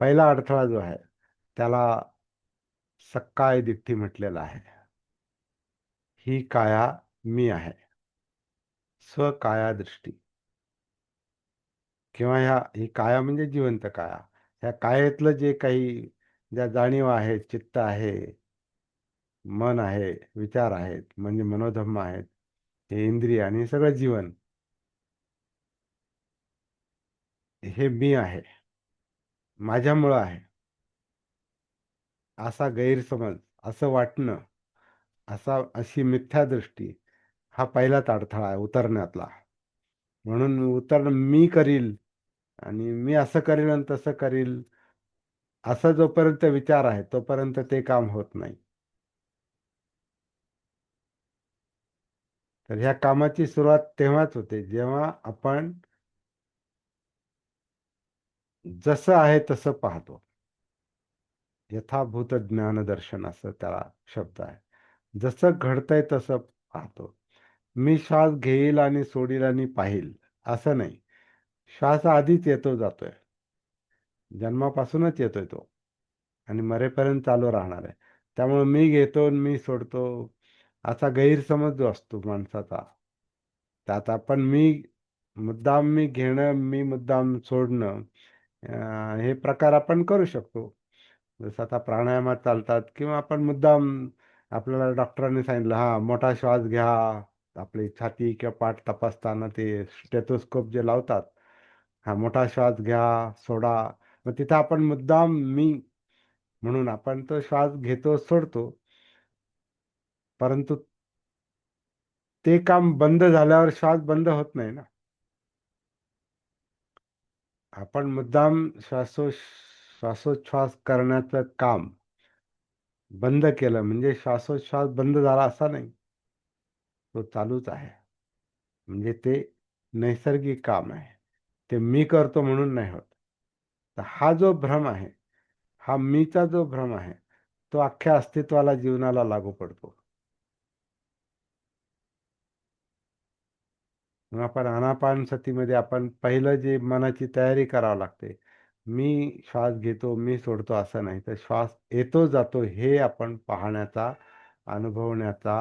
पहिला अडथळा जो आहे त्याला सक्काय दिठ्ठी म्हटलेला आहे. ही काया मी आहे. स्वकाया दृष्टी, किंवा ही काया म्हणजे जिवंत काया. ह्या कायेतलं जे काही, ज्या जाणीव आहेत, चित्त आहे, मन आहे, विचार आहेत, म्हणजे मनोधम्म आहेत, हे इंद्रिय आणि हे सगळं जीवन, हे मी आहे, माझ्यामुळं आहे, असा गैरसमज, असं वाटणं, अशी मिथ्यादृष्टी, हा पहिलाच अडथळा आहे उतरण्यातला. म्हणून उतरणं मी करील आणि मी असं करील आणि तसं करील, असा जोपर्यंत विचार आहे तोपर्यंत ते काम होत नाही. तर ह्या कामाची सुरुवात तेव्हाच होते जेव्हा आपण जसं आहे तसं पाहतो. यथाभूत ज्ञानदर्शन असं त्याला शब्द आहे. जसं घडतंय तसं पाहतो. मी श्वास घेईल आणि सोडील आणि पाहिल, असं नाही. श्वास आधीच येतो जातोय, जन्मापासूनच येतोय तो, आणि मरेपर्यंत चालू राहणार आहे. त्यामुळे मी घेतो आणि मी सोडतो, असा गैरसमज जो असतो माणसाचा, त्यात आपण मी घेणं, मी मुद्दाम सोडणं, हे प्रकार आपण करू शकतो. जसं आता प्राणायामात चालतात, किंवा आपण मुद्दाम, आपल्याला डॉक्टरांनी सांगितलं हा मोठा श्वास घ्या, आपली छाती किंवा पाठ तपासताना ते स्टेथोस्कोप जे लावतात, हा मोठा श्वास घ्या, सोडा. मग तिथं आपण मुद्दाम मी म्हणून आपण तो श्वास घेतो, सोडतो. परंतु ते काम बंद झाल्यावर श्वास बंद होत नाही ना. आपण मुद्दाम श्वासोच्छ्वास करण्याचं काम बंद केलं म्हणजे श्वासोच्छ्वास बंद झाला असा नाही, तो चालूच आहे. म्हणजे ते नैसर्गिक काम आहे, ते मी करतो म्हणून नाही होत. तर हा जो भ्रम आहे, हा मीचा जो भ्रम आहे, तो अख्ख्या अस्तित्वाला, जीवनाला लागू पडतो. मग आपण आनापानसतीमध्ये आपण पहिलं जे मनाची तयारी करावी लागते, मी श्वास घेतो, मी सोडतो असं नाही, तर श्वास येतो जातो हे आपण पाहण्याचा, अनुभवण्याचा,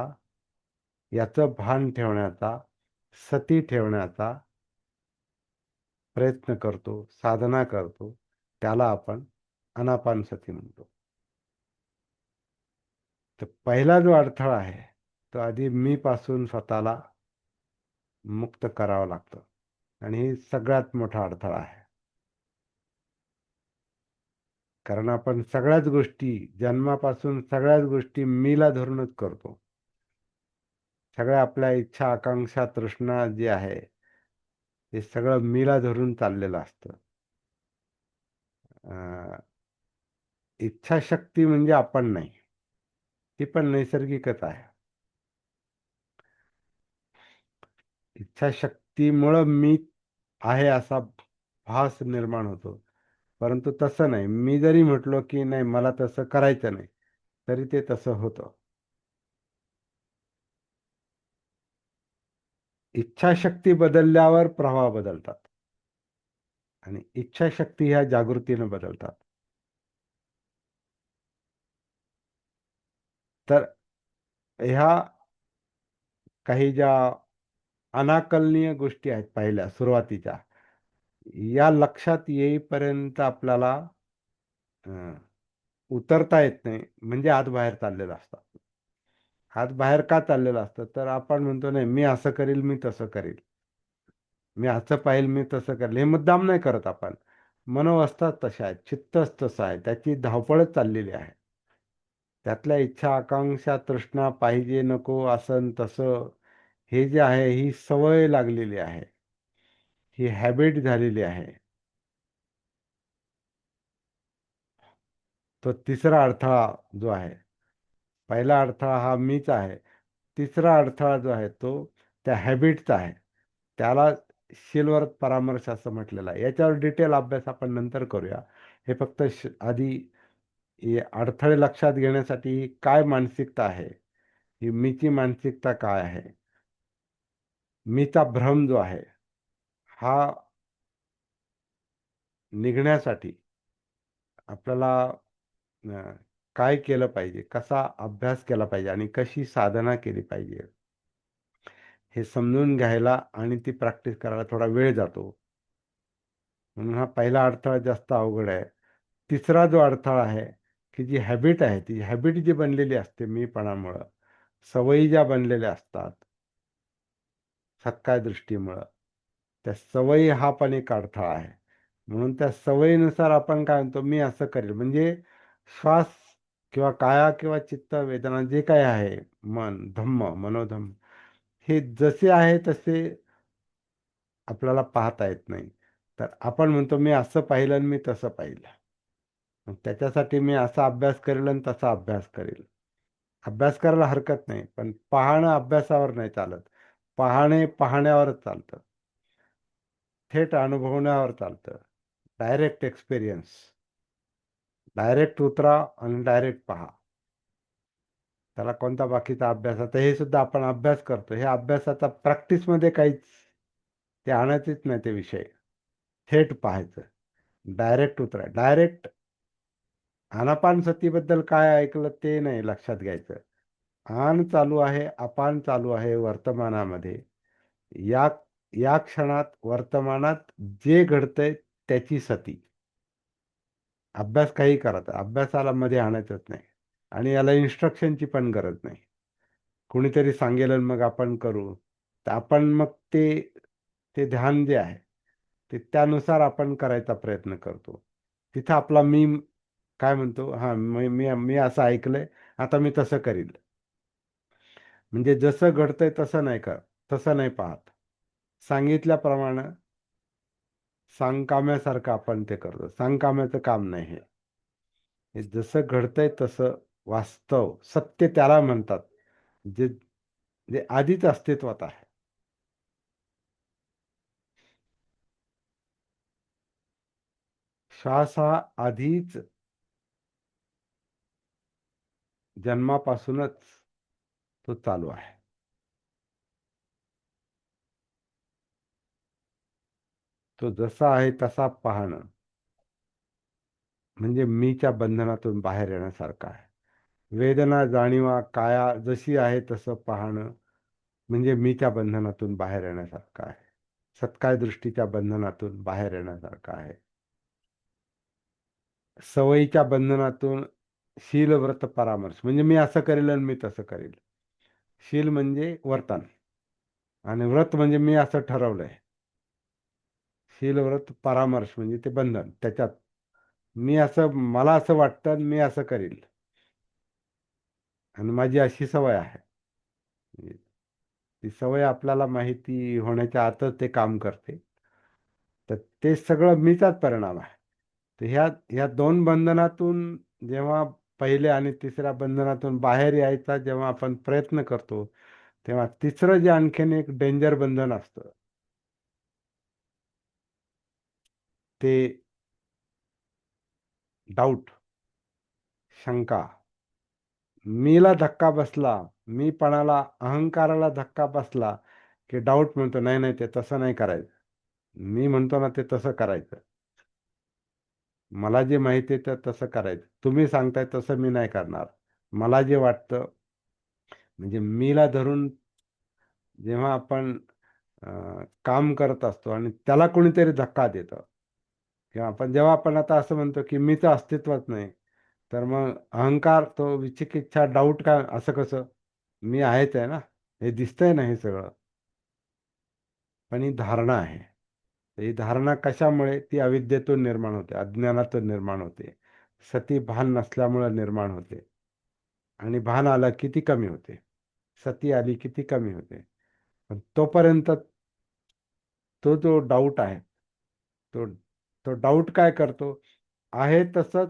याचं भान ठेवण्याचा, सती ठेवण्याचा प्रयत्न करतो, साधना करतो. त्याला आपण आनापानसती म्हणतो. तर पहिला जो अडथळा आहे, तो आधी मी पासून स्वतःला मुक्त करावं लागतं, आणि ही सगळ्यात मोठा अडथळा आहे. कारण आपण सगळ्याच गोष्टी, जन्मापासून सगळ्याच गोष्टी मीला धरूनच करतो. सगळ्या आपल्या इच्छा, आकांक्षा, तृष्णा जी आहे, ते सगळं मीला धरून चाललेलं असतं. अं, इच्छाशक्ती म्हणजे आपण नाही, ती पण नैसर्गिकच आहे. इच्छाशक्तीमुळं मी आहे असा भास निर्माण होतो. परंतु तसं नाही. मी जरी म्हटलो की नाही मला तसं करायचं नाही, तरी ते तसं होतं. इच्छाशक्ती बदलल्यावर प्रवाह बदलतात आणि इच्छाशक्ती ह्या जागृतीनं बदलतात. तर ह्या काही ज्या अनाकलनीय गोष्टी आहेत पहिल्या सुरुवातीच्या, या लक्षात येईपर्यंत आपल्याला उतरता येत नाही, म्हणजे आत बाहेर चाललेलं असतं. आत बाहेर का चाललेलं असतं? तर आपण म्हणतो नाही, मी असं करील, मी तसं करील, मी असं पाहिल, मी तसं करेल. हे मुद्दाम नाही करत आपण. मनोवस्थाच तशा आहेत, चित्तच तसं आहे, त्याची धावपळच चाललेली आहे. त्यातल्या इच्छा, आकांक्षा, तृष्णा, पाहिजे, नको, असं तसं, हे जे आहे, ही सवय लागलेली आहे, ही हॅबिट झालेली आहे. तो तिसरा अडथळा जो आहे, पहिला अडथळा हा मीच आहे. तिसरा अडथळा जो आहे तो त्या हॅबिटचा आहे. त्याला शीलवरच परामर्श असं म्हटलेलं आहे. याच्यावर डिटेल अभ्यास आपण नंतर करूया. हे फक्त आधी हे अडथळे लक्षात घेण्यासाठी ही काय मानसिकता आहे, ही मीची मानसिकता काय आहे, मीचा भ्रम जो आहे, हा निघण्यासाठी आपल्याला काय केलं पाहिजे, कसा अभ्यास केला पाहिजे आणि कशी साधना केली पाहिजे, हे समजून घ्यायला आणि ती प्रॅक्टिस करायला थोडा वेळ जातो. म्हणून हा पहिला अडथळा जास्त अवघड आहे. तिसरा जो अडथळा आहे, की जी हॅबिट आहे, ती हॅबिट जी बनलेली असते मीपणामुळं, सवयी ज्या बनलेल्या असतात सत्काय दृष्टीमुळं, त्या सवयी हा पण एक अडथळा आहे. म्हणून त्या सवयीनुसार आपण काय म्हणतो, मी असं करेल, म्हणजे श्वास किंवा काया किंवा चित्त वेदना जे काही आहे, मन धम्म, मनोधम्म, हे जसे आहे तसे आपल्याला पाहता येत नाही. तर आपण म्हणतो मी असं पाहिलं आणि मी तसं पाहिलं. मग त्याच्यासाठी मी असा अभ्यास करेल आणि तसा अभ्यास करेल. अभ्यास करायला हरकत नाही, पण पाहणं अभ्यासावर नाही चालत. पाहणे पाहण्यावरच चालतं. थेट अनुभवण्यावर चालतं. Direct experience. डायरेक्ट उतरा आणि डायरेक्ट पहा. त्याला कोणता बाकीचा अभ्यास, आता हे सुद्धा आपण अभ्यास करतो. हे अभ्यासाचा प्रॅक्टिसमध्ये काहीच ते आणायचेच नाही ते विषय. थेट पाहायचं. डायरेक्ट उतरा. डायरेक्ट आनापानसतीबद्दल काय ऐकलं ते नाही लक्षात घ्यायचं. आन चालू आहे, अपान चालू आहे वर्तमानामध्ये. या या क्षणात वर्तमानात जे घडतंय त्याची सती. अभ्यास काही करायचा, अभ्यासाला मध्ये आणायचंच नाही. आणि याला इन्स्ट्रक्शनची पण गरज नाही. कुणीतरी सांगेल आणि मग आपण करू. तर आपण मग ते ते ध्यान जे आहे, ते त्यानुसार आपण करायचा प्रयत्न करतो. तिथं आपला मी काय म्हणतो, हां, मी मी मी असं ऐकलंय, आता मी तसं करील. म्हणजे जसं घडतंय तसं नाही कर, तसं नाही पाहत. सांगितल्याप्रमाणे सांगकाम्यासारखं आपण ते करतो. सांगकाम्याचं काम नाही हे. हे जसं घडतंय तसं वास्तव, सत्य त्याला म्हणतात. जे जे आधीच अस्तित्वात आहे. श्वास हा आधीच जन्मापासूनच तो चालू आहे. तो जसा आहे तसा पाहणं म्हणजे मीच्या बंधनातून बाहेर येण्यासारखं आहे. वेदना जाणीवा काया जशी आहे तसं पाहणं म्हणजे मीच्या बंधनातून बाहेर येण्यासारखं आहे. सत्काय दृष्टीच्या बंधनातून बाहेर येण्यासारखं आहे. सवयीच्या बंधनातून शील व्रत परामर्श म्हणजे मी असं करेल आणि मी तसं करेल. शील म्हणजे वर्तन आणि व्रत म्हणजे मी असं ठरवलंय. शील व्रत परामर्श म्हणजे ते बंधन. त्याच्यात मी असं, मला असं वाटतं आणि मी असं करील आणि माझी अशी सवय आहे. ती सवय आपल्याला माहिती होण्याच्या आतच ते काम करते. तर ते सगळं मीचाच परिणाम आहे. तर ह्या ह्या दोन बंधनातून जेव्हा पहिल्या आणि तिसऱ्या बंधनातून बाहेर यायचा जेव्हा आपण प्रयत्न करतो, तेव्हा तिसरं जे आणखीन एक डेंजर बंधन असतं, ते डाऊट, शंका. मीला धक्का बसला, मीपणाला, अहंकाराला धक्का बसला, की डाऊट म्हणतो नाही नाही ते तसं नाही करायचं. मी म्हणतो ना ते तसं करायचं. मला जे माहिती आहे ते तसं करायचं. तुम्ही सांगताय तसं मी नाही करणार. मला जे वाटतं म्हणजे मीला धरून जेव्हा आपण काम करत असतो आणि त्याला कोणीतरी धक्का देतं किंवा आपण जेव्हा आपण आता असं म्हणतो की मीचं अस्तित्वच नाही, तर मग अहंकार, तो विचिकिच्छा, डाऊट, काय असं कसं? मी आहेच आहे ना, हे दिसतंय ना हे सगळं. पण ही धारणा आहे. ही धारणा कशामुळे? ती अविद्येतून निर्माण होते, अज्ञानातून निर्माण होते, सती भान नसल्यामुळे निर्माण होते. आणि भान आलं किती कमी होते, सती आली किती कमी होते. पण तोपर्यंत तो जो डाऊट आहे, तो तो डाऊट काय करतो? आहे तसंच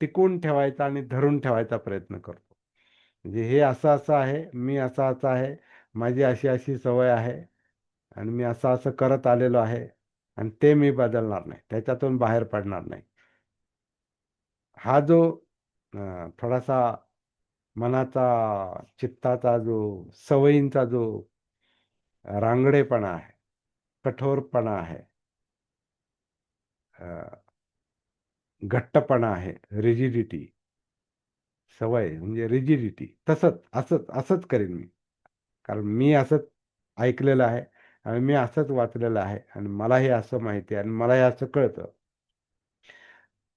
टिकून ठेवायचा आणि धरून ठेवायचा प्रयत्न करतो. म्हणजे हे असं असं आहे, मी असा असा आहे, माझी अशी अशी सवय आहे आणि मी असं असं करत आलेलो आहे आणि ते मी बदलणार नाही, त्याच्यातून बाहेर पडणार नाही. हा जो थोडासा मनाचा, चित्ताचा जो, सवयींचा जो रांगडेपणा आहे, कठोरपणा आहे, घट्टपणा आहे, रिजिडिटी, सवय म्हणजे रिजिडिटी, तसंच असंच असंच करेन मी. कारण मी असंच ऐकलेलं आहे आणि मी असंच वाचलेलं आहे आणि मला हे असं माहिती आहे आणि मला हे असं कळतं.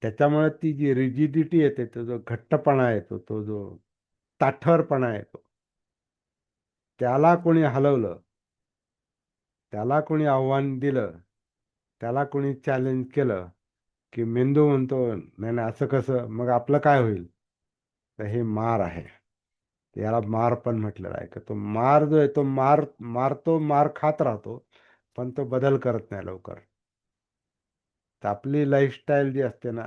त्याच्यामुळे ती जी रिजिडिटी येते, तो जो घट्टपणा येतो, तो जो ताठरपणा येतो, त्याला कोणी हलवलं, त्याला कोणी आव्हान दिलं, त्याला कोणी चॅलेंज केलं, की मेंदू म्हणतो नाही नाही असं कसं, मग आपलं काय होईल? तर हे मार आहे. याला मार पण म्हटलेला आहे, की तो मार जो आहे तो मारतो, मार खात राहतो, पण तो बदल करत नाही लवकर. तर आपली लाईफस्टाईल जी असते ना,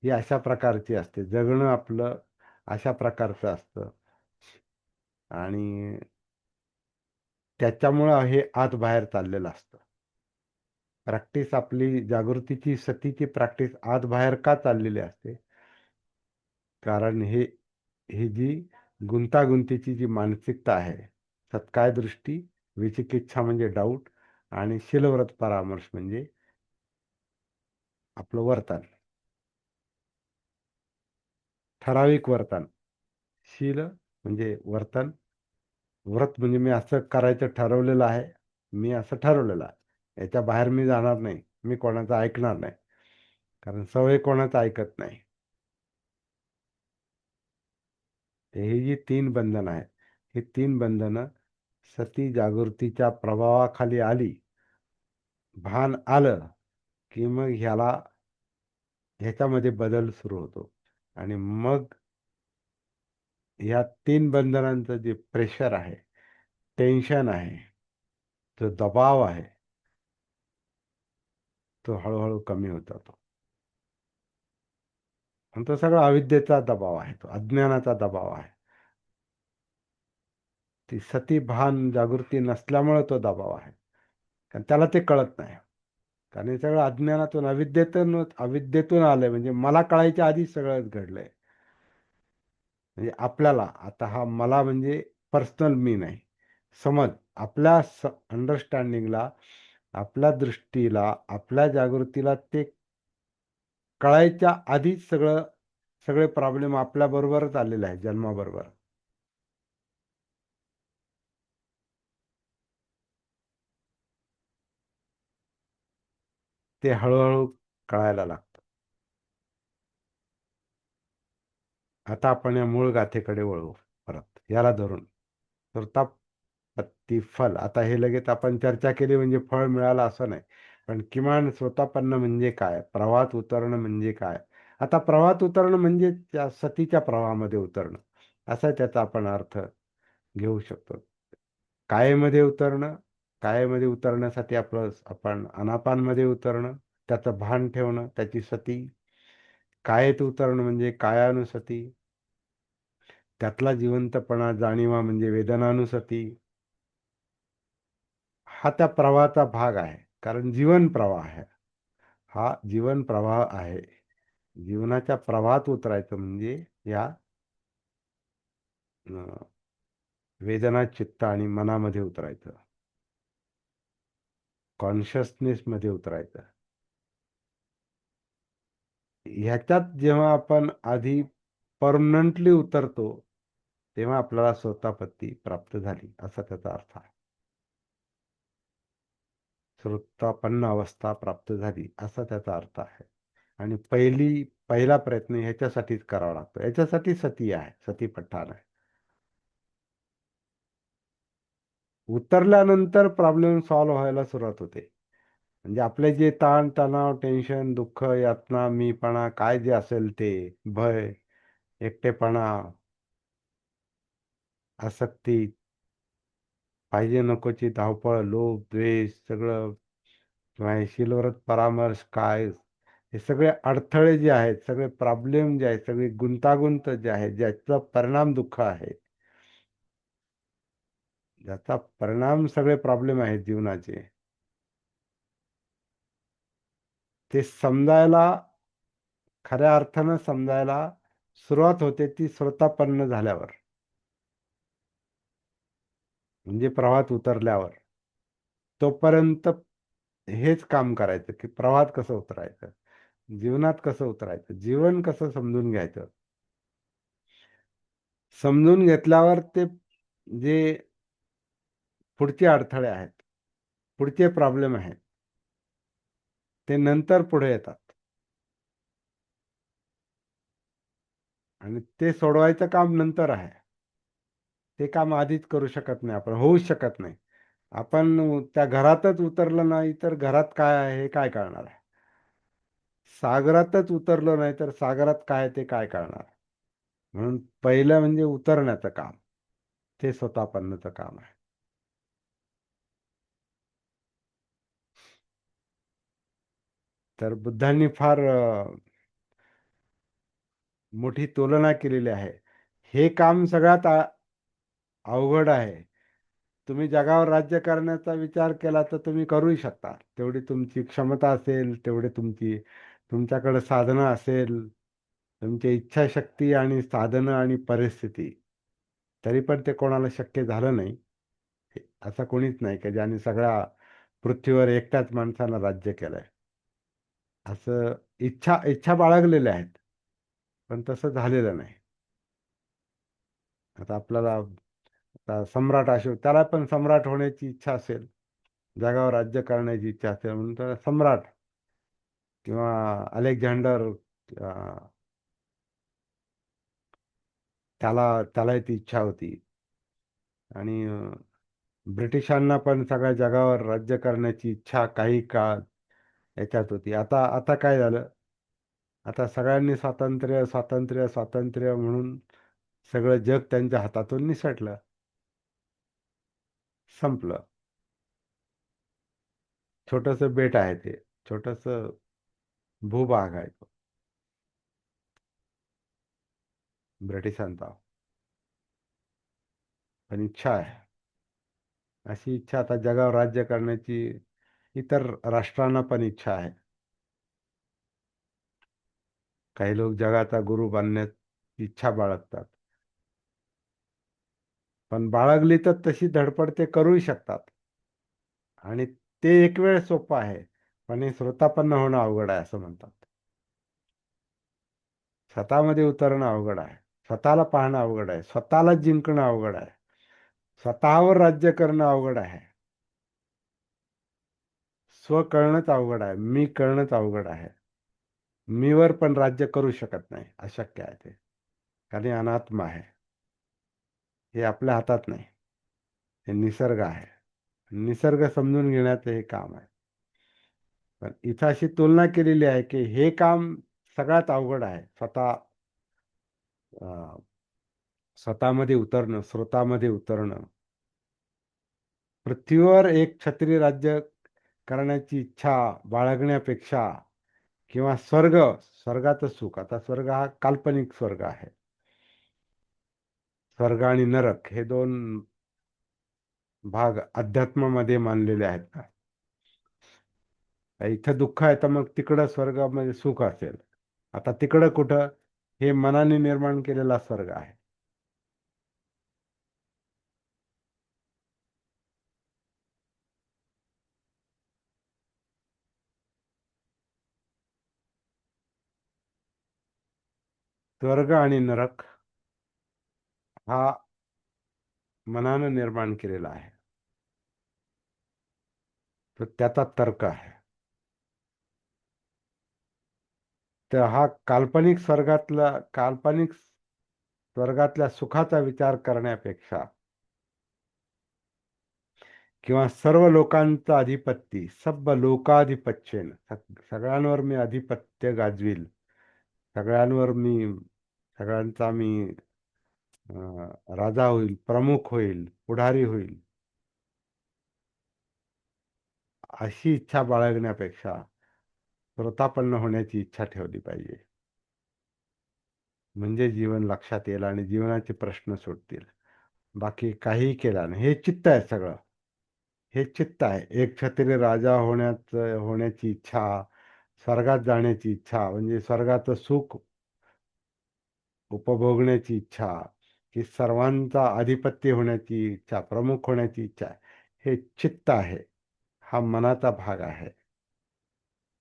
ही अशा प्रकारची असते, जगणं आपलं अशा प्रकारचं असतं. आणि त्याच्यामुळं हे आत बाहेर चाललेलं असतं. प्रॅक्टिस आपली जागृतीची, सतीची प्रॅक्टिस आत बाहेर का चाललेली असते? कारण ही जी गुंतागुंतीची जी मानसिकता आहे, सत्काय दृष्टी, विचिकिच्छा म्हणजे डाऊट, आणि शीलव्रत परामर्श म्हणजे आपलं वर्तन, ठराविक वर्तन. शील म्हणजे वर्तन, व्रत म्हणजे मी असं करायचं ठरवलेलं आहे, मी असं ठरवलेलं आहे, याच्या बाहेर मी जाणार नाही, मी कोणाचं ऐकणार नाही, कारण सवय कोणाचं ऐकत नाही. ही जी तीन बंधनं आहेत, ही तीन बंधनं सती जागृतीच्या प्रभावाखाली आली, भान आलं, की मग ह्याच्यामध्ये बदल सुरू होतो. आणि मग ह्या तीन बंधनांचं जे प्रेशर आहे, टेन्शन आहे, जो दबाव आहे, तो हळूहळू कमी होत जातो. आणि तो सगळा अविद्येचा दबाव आहे, तो अज्ञानाचा दबाव आहे. ती सती भान जागृती नसल्यामुळे तो दबाव आहे. कारण त्याला ते कळत नाही. कारण हे सगळं अज्ञानातून, अविद्येतून आलंय, म्हणजे मला कळायच्या आधीच सगळं घडलंय. म्हणजे आपल्याला आता हा मला म्हणजे पर्सनल मी नाही. समज आपल्या अंडरस्टँडिंगला, आपल्या दृष्टीला, आपल्या जागृतीला ते कळायच्या आधीच सगळे प्रॉब्लेम आपल्याबरोबरच आलेले आहेत जन्माबरोबर. ते हळू कळायला लागतं. आता आपण या मूळ गाथेकडे वळू परत, याला धरून. सुरता, पत्ती, फल. आता हे लगेच आपण चर्चा केली म्हणजे फळ मिळालं असं नाही. पण किमान स्वतःपन्न म्हणजे काय? प्रवाहात उतरणं म्हणजे काय? आता प्रवाहात उतरणं म्हणजे त्या सतीच्या प्रवाहामध्ये उतरणं, असा त्याचा आपण अर्थ घेऊ शकतो. कायेमध्ये उतरणं, कायेमध्ये उतरण्यासाठी आपण अनापानमध्ये उतरणं, त्याचं भान ठेवणं, त्याची सती. कायेत उतरणं म्हणजे कायानुसती, त्यातला जिवंतपणा, जाणीवा म्हणजे वेदनानुसती. हा त्या प्रवाहाचा भाग आहे. कारण जीवन प्रवाह आहे. हा जीवन प्रवाह आहे. जीवनाच्या प्रवाहात उतरायचं म्हणजे या अं, वेदना, चित्त आणि मनामध्ये उतरायचं, कॉन्शियसनेस मध्ये उतरायचं. ह्याच्यात जेव्हा आपण आधी परमनंटली उतरतो, तेव्हा आपल्याला स्वतःपत्ती प्राप्त झाली असा त्याचा अर्थ आहे. श्रोतापन्न अवस्था प्राप्त झाली असा त्याचा अर्थ आहे. आणि पहिला प्रयत्न ह्याच्यासाठीच करावा लागतो. याच्यासाठी सती आहे, सतीपट्ठाण आहे. उतरल्यानंतर प्रॉब्लेम सॉल्व्ह व्हायला सुरुवात होते. म्हणजे आपले जे ताण तणाव, टेन्शन, दुःख, यातना, मीपणा, काय जे असेल ते, भय, एकटेपणा, आसक्ती, पाहिजे नकोची धावपळ, लोभ, द्वेष, सगळं, किंवा हे शिलवरत परामर्श, काय, हे सगळे अडथळे जे आहेत, सगळे प्रॉब्लेम जे आहेत, सगळी गुंतागुंत जे आहे, ज्याचा परिणाम दुःख आहे, ज्याचा परिणाम सगळे प्रॉब्लेम आहेत जीवनाचे, ते समजायला, खऱ्या अर्थानं समजायला सुरुवात होते ती श्रोतापन्न झाल्यावर, म्हणजे प्रवाहात उतरल्यावर. तोपर्यंत हेच काम करायचं की प्रवाहात कसं उतरायचं, जीवनात कसं उतरायचं, जीवन कसं समजून घ्यायचं. समजून घेतल्यावर ते जे पुढचे अडथळे आहेत, पुढचे प्रॉब्लेम आहेत, ते नंतर पुढे येतात. आणि ते सोडवायचं काम नंतर आहे. ते काम आधीच करू शकत नाही आपण, होऊच शकत नाही. आपण त्या घरातच उतरलं नाही तर घरात काय आहे हे काय कळणार आहे. सागरातच उतरलो नाही तर सागरात काय आहे ते काय कळणार. म्हणून पहिलं म्हणजे उतरण्याचं काम, ते स्वतःपन्नचं काम आहे. तर बुद्धांनी फार मोठी तुलना केलेली आहे. हे काम सगळ्यात अवघड आहे. तुम्ही जगावर राज्य करण्याचा विचार केला तर तुम्ही करूही शकता. तेवढी तुमची क्षमता असेल, तेवढे तुमच्याकडे साधनं असेल, तुमची इच्छाशक्ती आणि साधनं आणि परिस्थिती, तरी पण ते कोणाला शक्य झालं नाही. असं कोणीच नाही की ज्याने सगळ्या पृथ्वीवर एकट्याच माणसानं राज्य केलंय. असं इच्छा इच्छा बाळगलेल्या आहेत, पण तसं झालेलं नाही. आता आपल्याला, आता सम्राट अशोक, त्याला पण सम्राट होण्याची इच्छा असेल, जगावर राज्य करण्याची इच्छा असेल, म्हणून तर सम्राट. किंवा अलेक्झांडर, त्याला ती इच्छा होती. आणि ब्रिटिशांना पण सगळ्या जगावर राज्य करण्याची इच्छा काही काळ याच्यात होती. आता आता काय झालं, आता सगळ्यांनी स्वातंत्र्य स्वातंत्र्य स्वातंत्र्य म्हणून सगळं जग त्यांच्या हातातून निसटलं, संपलं. छोटस बेट आहे ते, छोटस भूभाग आहे तो ब्रिटिशांचा. पण इच्छा आहे, अशी इच्छा आता जगावर राज्य करण्याची इतर राष्ट्रांना पण इच्छा आहे. काही लोक जगाचा गुरु बनण्याची इच्छा बाळगतात. पण बाळगली तर तशी धडपड ते करूही शकतात. आणि ते एक वेळ सोपं आहे, पण हे श्रोतापन्न होणं अवघड आहे असं म्हणतात. स्वतःमध्ये उतरणं अवघड आहे, स्वतःला पाहणं अवघड आहे, स्वतःला जिंकणं अवघड आहे, स्वतःवर राज्य करणं अवघड आहे. स्व कळणंच अवघड आहे, मी कळणंच अवघड आहे. मीवर पण राज्य करू शकत नाही, अशक्य आहे ते. कारण हे अनात्मा आहे, हे आपल्या हातात नाही. हे निसर्ग आहे. निसर्ग समजून घेण्याचं हे काम आहे. पण इथं अशी तुलना केलेली आहे की हे काम सगळ्यात अवघड आहे. अं, स्वतःमध्ये उतरणं, स्रोतामध्ये उतरणं. पृथ्वीवर एक क्षत्रिय राज्य करण्याची इच्छा बाळगण्यापेक्षा, किंवा स्वर्गाचं सुख, आता स्वर्ग हा काल्पनिक स्वर्ग आहे. स्वर्ग आणि नरक हे दोन भाग अध्यात्मामध्ये मानलेले आहेत का. इथं दुःख आहे तर मग तिकडं स्वर्गामध्ये सुख असेल. आता तिकडं कुठं, हे मनाने निर्माण केलेला स्वर्ग आहे. स्वर्ग आणि नरक हा मनानं निर्माण केलेला आहे. तर त्याचा तर्क आहे. तर हा काल्पनिक स्वर्गातल्या सुखाचा विचार करण्यापेक्षा, किंवा सर्व लोकांचं अधिपत्ती, सब लोकाधिपत्येन, सगळ्यांवर मी अधिपत्य गाजवील, सगळ्यांवर मी सगळ्यांचा मी राजा होईल, प्रमुख होईल, पुढारी होईल, अशी इच्छा बाळगण्यापेक्षा श्रोतापन्न होण्याची इच्छा ठेवली पाहिजे. म्हणजे जीवन लक्षात येईल आणि जीवनाचे प्रश्न सुटतील. बाकी काहीही केला नाही. हे चित्त आहे सगळं. हे चित्त आहे. एक क्षत्रिय राजा होण्याची इच्छा, स्वर्गात जाण्याची इच्छा, म्हणजे स्वर्गाचं सुख उपभोगण्याची इच्छा, की सर्वांचा अधिपत्य होण्याची इच्छा, प्रमुख होण्याची इच्छा, हे चित्त आहे. हा मनाचा भाग आहे.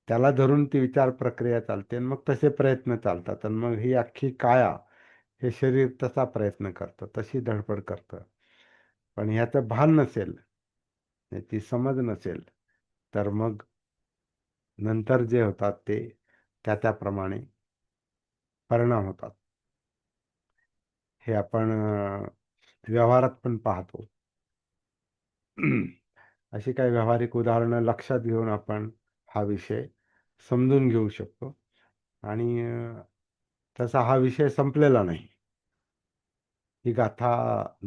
त्याला धरून ती विचार प्रक्रिया चालते आणि मग तसे प्रयत्न चालतात. आणि मग ही अख्खी काया, हे शरीर तसा प्रयत्न करतं, तशी धडपड करतं. पण ह्याचं भान नसेल, याची समज नसेल, तर मग नंतर जे होतात ते त्याप्रमाणे परिणाम होतात. हे आपण व्यवहारात पण पाहतो. अशी काही व्यावहारिक उदाहरणं लक्षात घेऊन आपण हा विषय समजून घेऊ शकतो. आणि तसा हा विषय संपलेला नाही. ही गाथा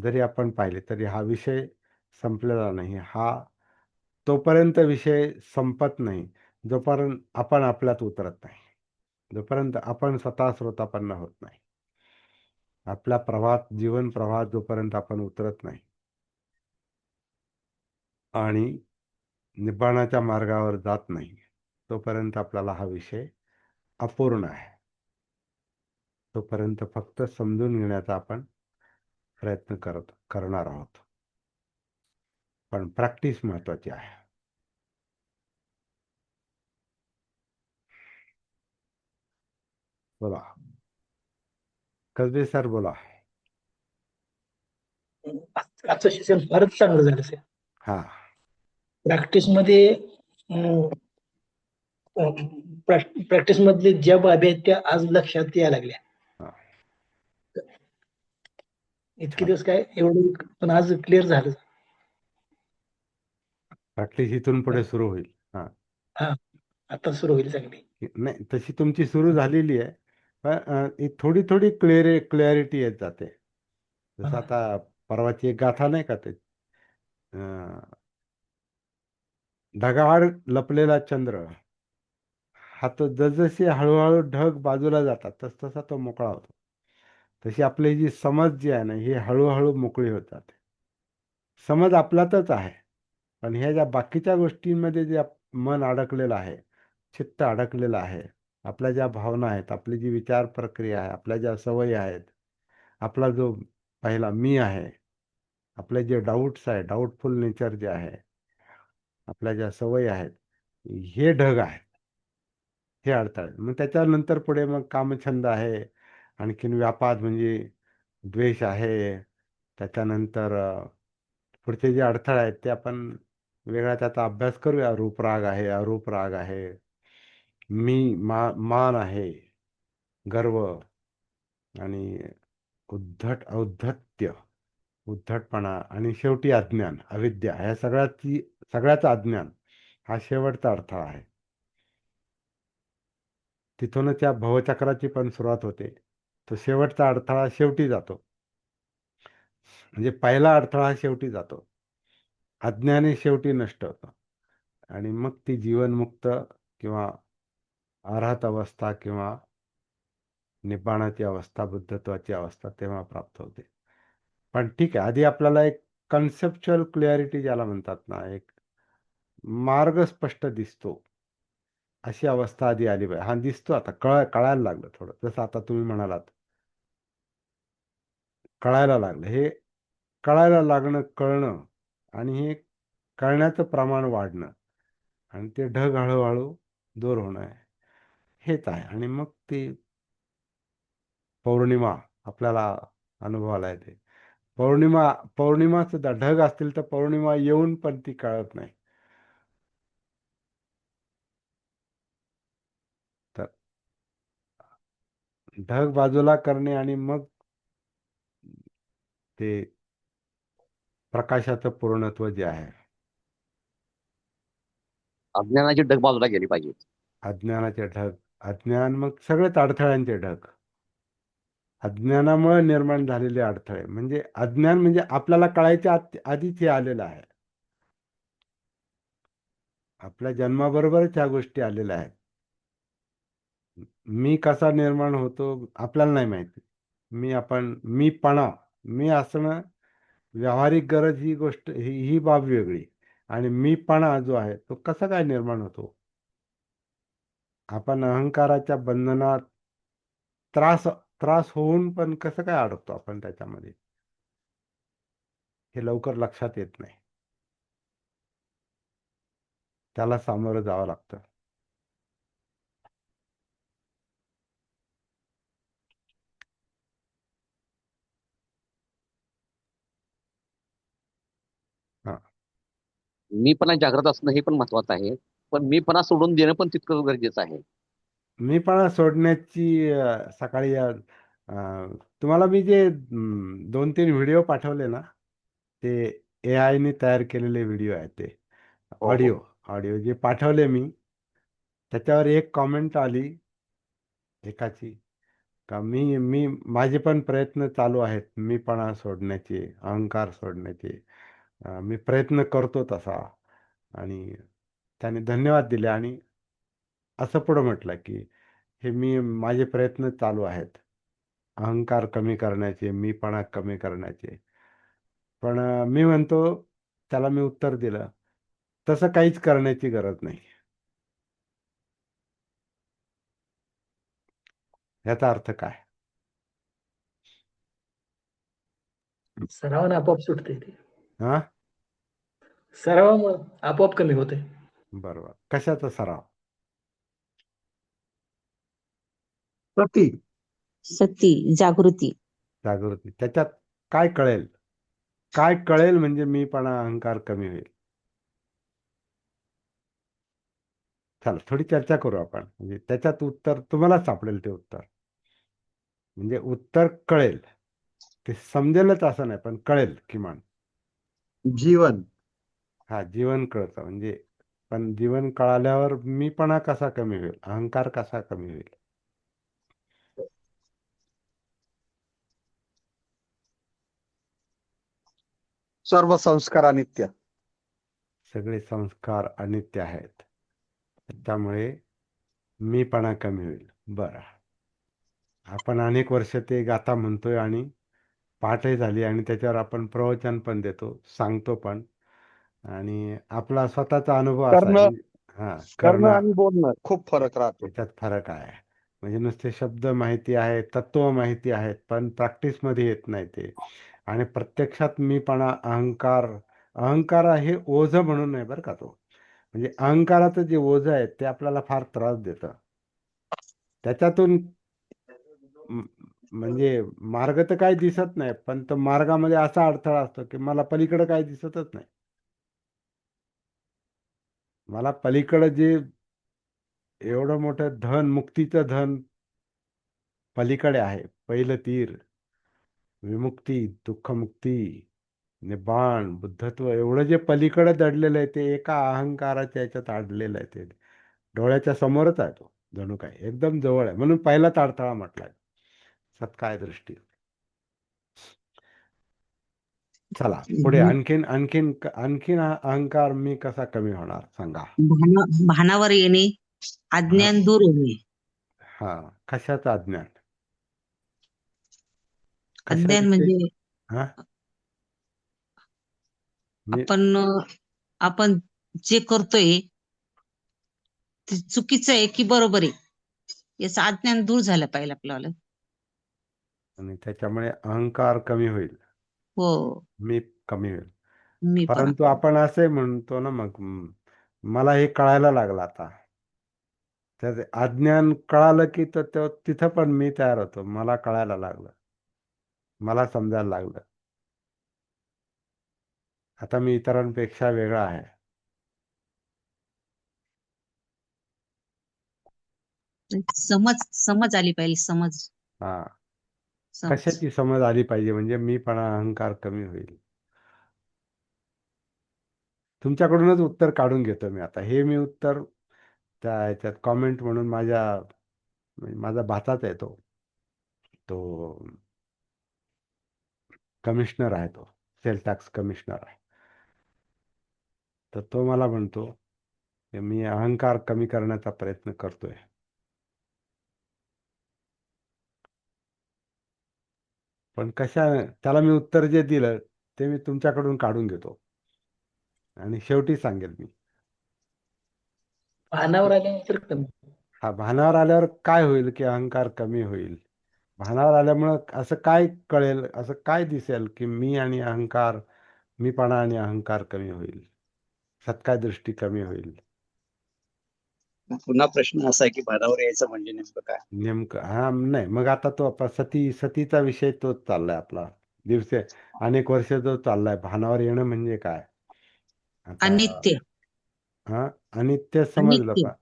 जरी आपण पाहिली तरी हा विषय संपलेला नाही. हा तोपर्यंत विषय संपत नाही जोपर्यंत आपण आपल्यात उतरत नाही, जोपर्यंत आपण स्वतः श्रोतापन्न होत नाही. आपल्या जीवन प्रवाहात जोपर्यंत आपण उतरत नाही आणि निब्बाणाच्या मार्गावर जात नाही, तोपर्यंत आपल्याला हा विषय अपूर्ण आहे. तोपर्यंत फक्त समजून घेण्याचा आपण प्रयत्न करणार आहोत. पण प्रॅक्टिस महत्वाची आहे. बोला कसबे सर, बोला. आजचं सेशन फारच चांगलं झालं सर. हा. प्रॅक्टिसमध्ये प्रॅक्टिस मधले ज्या बाबी आहेत त्या आज लक्षात यायला लागल्या. हा, इतके छान. दिवस काय एवढं, पण आज क्लिअर झालं. प्रॅक्टिस इथून पुढे सुरू होईल. हा. हा, आता सुरू होईल चांगली. नाही, तशी तुमची सुरू झालेली आहे. पण थोडी थोडी क्लॅरिटी येत जाते. जसं हा, आता परवाची एक गाथा नाही का, ते ढगाआड लपलेला चंद्र, हा तो जसजसे हळूहळू ढग बाजूला जातात तसतसा तो मोकळा होतो. तशी आपली जी समज जी आहे ना, ही हळूहळू मोकळी होत जाते. समज आपल्यातच आहे, पण ह्या ज्या बाकीच्या गोष्टींमध्ये जे मन अडकलेलं आहे, चित्त अडकलेलं आहे, आपल्या ज्या भावना आहेत, आपली जी विचार प्रक्रिया आहे, आपल्या ज्या सवयी आहेत, आपला जो पहिला मी आहे, आपले जे डाऊट्स आहे, डाऊटफुल नेचर जे आहे, आपल्या ज्या सवयी आहेत, हे ढग आहेत, हे अडथळे. मग त्याच्यानंतर पुढे मग कामछंद आहे, आणखीन व्यापाद म्हणजे द्वेष आहे. त्याच्यानंतर पुढचे जे अडथळे आहेत ते आपण वेगळा त्याचा अभ्यास करूया. रूपराग आहे, अरूप राग आहे, मान आहे, गर्व, आणि औद्धत्य, उद्धटपणा, आणि शेवटी अज्ञान, अविद्या. ह्या सगळ्याचं अज्ञान हा शेवटचा अडथळा आहे. तिथूनच या भवचक्राची पण सुरुवात होते. तो शेवटचा अडथळा शेवटी जातो. म्हणजे पहिला अडथळा शेवटी जातो. अज्ञानी शेवटी नष्ट होतं आणि मग ती जीवनमुक्त किंवा अरहत अवस्था किंवा निब्बाणाची अवस्था, बुद्धत्वाची अवस्था तेव्हा प्राप्त होते. पण ठीक आहे, आधी आपल्याला एक कन्सेप्च्युअल क्लॅरिटी ज्याला म्हणतात ना, एक मार्ग स्पष्ट दिसतो. अशी अवस्था आधी आली पाहिजे. हा दिसतो आता, कळायला लागलं थोडं, जसं आता तुम्ही म्हणालात कळायला लागलं. हे कळायला लागणं, कळणं आणि हे कळण्याचं प्रमाण वाढणं आणि ते ढग हळूहळू दूर होणं आहे, हेच आहे. आणि मग ती पौर्णिमा आपल्याला अनुभवाला येते. पौर्णिमा सुद्धा ढग असतील तर पौर्णिमा येऊन पण ती कळत नाही. तर ढग बाजूला करणे आणि मग ते प्रकाशाचं पूर्णत्व जे आहे, अज्ञानाची ढग बाजूला गेली पाहिजे. अज्ञानाचे ढग, अज्ञान मग सगळेच अडथळ्यांचे ढग, अज्ञानामुळे निर्माण झालेले अडथळे. म्हणजे अज्ञान म्हणजे आपल्याला कळायच्या आधीच हे आलेलं आहे. आपल्या जन्माबरोबरच ह्या गोष्टी आलेल्या आहेत. मी कसा निर्माण होतो आपल्याला नाही माहिती. मीपणा, मी असणं, व्यावहारिक गरज ही गोष्ट, ही बाब वेगळी. आणि मीपणा जो आहे तो कसा काय निर्माण होतो? आपण अहंकाराच्या बंधनात त्रास त्रास होऊन पण कसं काय अडकतो आपण त्याच्यामध्ये, हे लवकर लक्षात येत नाही. त्याला सामोरं जावं लागतं. हा, मीपणा जागृत असणं हे पण महत्वाचं आहे, पण मीपणा सोडून देणं पण तितकंच गरजेचं आहे. मीपणा सोडण्याची सकाळी तुम्हाला मी जे 2-3 व्हिडिओ पाठवले ना, ते AI ने तयार केलेले व्हिडिओ आहेत. ते हो हो. ऑडिओ ऑडिओ जे पाठवले मी, त्याच्यावर एक कॉमेंट आली एकाची, का मी मी माझे पण प्रयत्न चालू आहेत मीपणा सोडण्याचे, अहंकार सोडण्याचे. मी प्रयत्न करतो तसा. आणि त्याने धन्यवाद दिले आणि असं पुढं म्हटलं की हे माझे प्रयत्न चालू आहेत अहंकार कमी करण्याचे, मीपणा कमी करण्याचे. पण मी म्हणतो, त्याला मी उत्तर दिलं, तसं काहीच करण्याची गरज नाही. याचा अर्थ काय? सरावाने आपोआप सुटते ते. हा, सरावामुळे आपोआप कमी होते. बरोबर. कशाचा सराव? सती सती, जागृती. जागृती. त्याच्यात काय कळेल? काय कळेल म्हणजे मीपणा, अहंकार कमी होईल. चला थोडी चर्चा करू आपण, म्हणजे त्याच्यात उत्तर तुम्हाला सापडेल. ते उत्तर म्हणजे उत्तर कळेल, ते समजेलच असं नाही, पण कळेल किमान. जीवन हा, जीवन कळतं म्हणजे. पण जीवन कळाल्यावर मीपणा कसा कमी होईल, अहंकार कसा कमी होईल? सर्व संस्कार अनित्य. सगळे संस्कार अनित्य आहेत, त्यामुळे मीपणा कमी होईल. बरं, आपण अनेक वर्ष ते गाथा म्हणतोय आणि पाठही झाली आणि त्याच्यावर आपण प्रवचन पण देतो, सांगतो पण. आणि आपला स्वतःचा अनुभव असा आहे करणं म्हणजे, हा, करणं करणं, आणि बोलणं खूप फरक राहतो. याच्यात फरक आहे. म्हणजे नुसते शब्द माहिती आहे, तत्व माहिती आहेत, पण प्रॅक्टिसमध्ये येत नाही ते. आणि प्रत्यक्षात मीपणा, अहंकार हे ओझं म्हणून नाही बरं का. तो म्हणजे अहंकाराचं जे ओझं आहे ते आपल्याला फार त्रास देतं. त्याच्यातून म- म्हणजे मार्ग तर काही दिसत नाही, पण तो मार्गामध्ये असा अडथळा असतो की मला पलीकडे काही दिसतच नाही. मला पलीकडे जे एवढं मोठं धन, मुक्तीचं धन पलीकडे आहे, पहिलं तीर, विमुक्ती, दुःखमुक्ती, निब्बाण, बुद्धत्व, एवढं जे पलीकडे दडलेलं आहे ते एका अहंकाराच्या याच्यात अडलेलं आहे. ते डोळ्याच्या समोरच आहे, तो जणू काय एकदम जवळ आहे. म्हणून पहिलाच अडथळा म्हटलाय, सत्काय दृष्टी. चला पुढे, आणखीन आणखीन आणखीन हा अहंकार मी कसा कमी होणार सांगा. भानावर येणे, भा अज्ञान दूर होणे. हा, कशाचं अज्ञान? अज्ञान कशाविषयी? म्हणजे हा, मी आपण आपण जे करतोय ते चुकीचं आहे की बरोबर आहे याचं अज्ञान दूर झालं पाहिजे आपल्याला. आणि त्याच्यामुळे अहंकार कमी होईल, हो. मी कमी होईल. मी पण परंतु आपण असे म्हणतो ना, मग मला हे कळायला लागलं आता. तर अज्ञान कळालं की तिथं पण मी तयार होतो. मला कळायला लागलं, मला समजायला लागलं, आता मी इतरांपेक्षा वेगळा आहे. समज आली पाहिजे. समज. हा, कशाची समज आली पाहिजे? म्हणजे मीपणा, अहंकार कमी होईल. तुमच्याकडूनच उत्तर काढून घेतो मी आता. हे मी उत्तर त्या ह्याच्यात कॉमेंट म्हणून माझा भाचाच आहे तो तो कमिशनर आहे, तो सेल टॅक्स कमिशनर आहे. तर तो मला म्हणतो की मी अहंकार कमी करण्याचा प्रयत्न करतोय. पण त्याला मी उत्तर जे दिलं ते मी तुमच्याकडून काढून घेतो आणि शेवटी सांगेल मी. भानावर आल्यानंतर कमी. हा, भानावर आल्यावर काय होईल की अहंकार कमी होईल. भानावर आल्यामुळं असं काय कळेल, असं काय दिसेल की मीपणा आणि अहंकार कमी होईल, सत्काय दृष्टी कमी होईल. पुन्हा प्रश्न असा आहे की भानावर यायचं म्हणजे नेमकं काय? नेमकं हा नाही, मग आता तो सतीचा विषय तोच चाललाय आपला. दिवसे अनेक वर्ष जो चाललाय, भानावर येणं म्हणजे काय. आता अनित्य. हा, अनित्य समजलं अनित्य. का?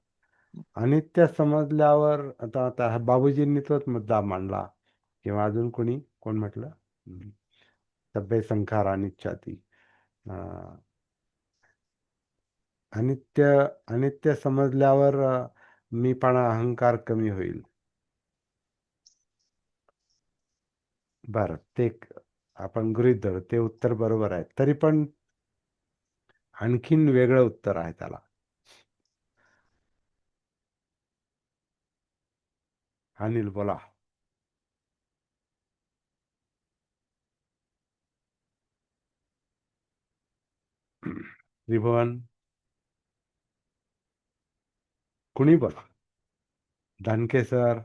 अनित्य समजल्यावर आता बाबूजींनी तोच मुद्दा मांडला, किंवा अजून कोण म्हटलं, सभ्य संखार अनिच्छाती. अनित्य अनित्य समजल्यावर मीपणा, अहंकार कमी होईल. बरं, ते आपण गृहीत धरू, ते उत्तर बरोबर आहे. तरी पण आणखीन वेगळं उत्तर आहे त्याला. अनिल बोला. त्रिभुवन, कुणी बोला. धनके सर,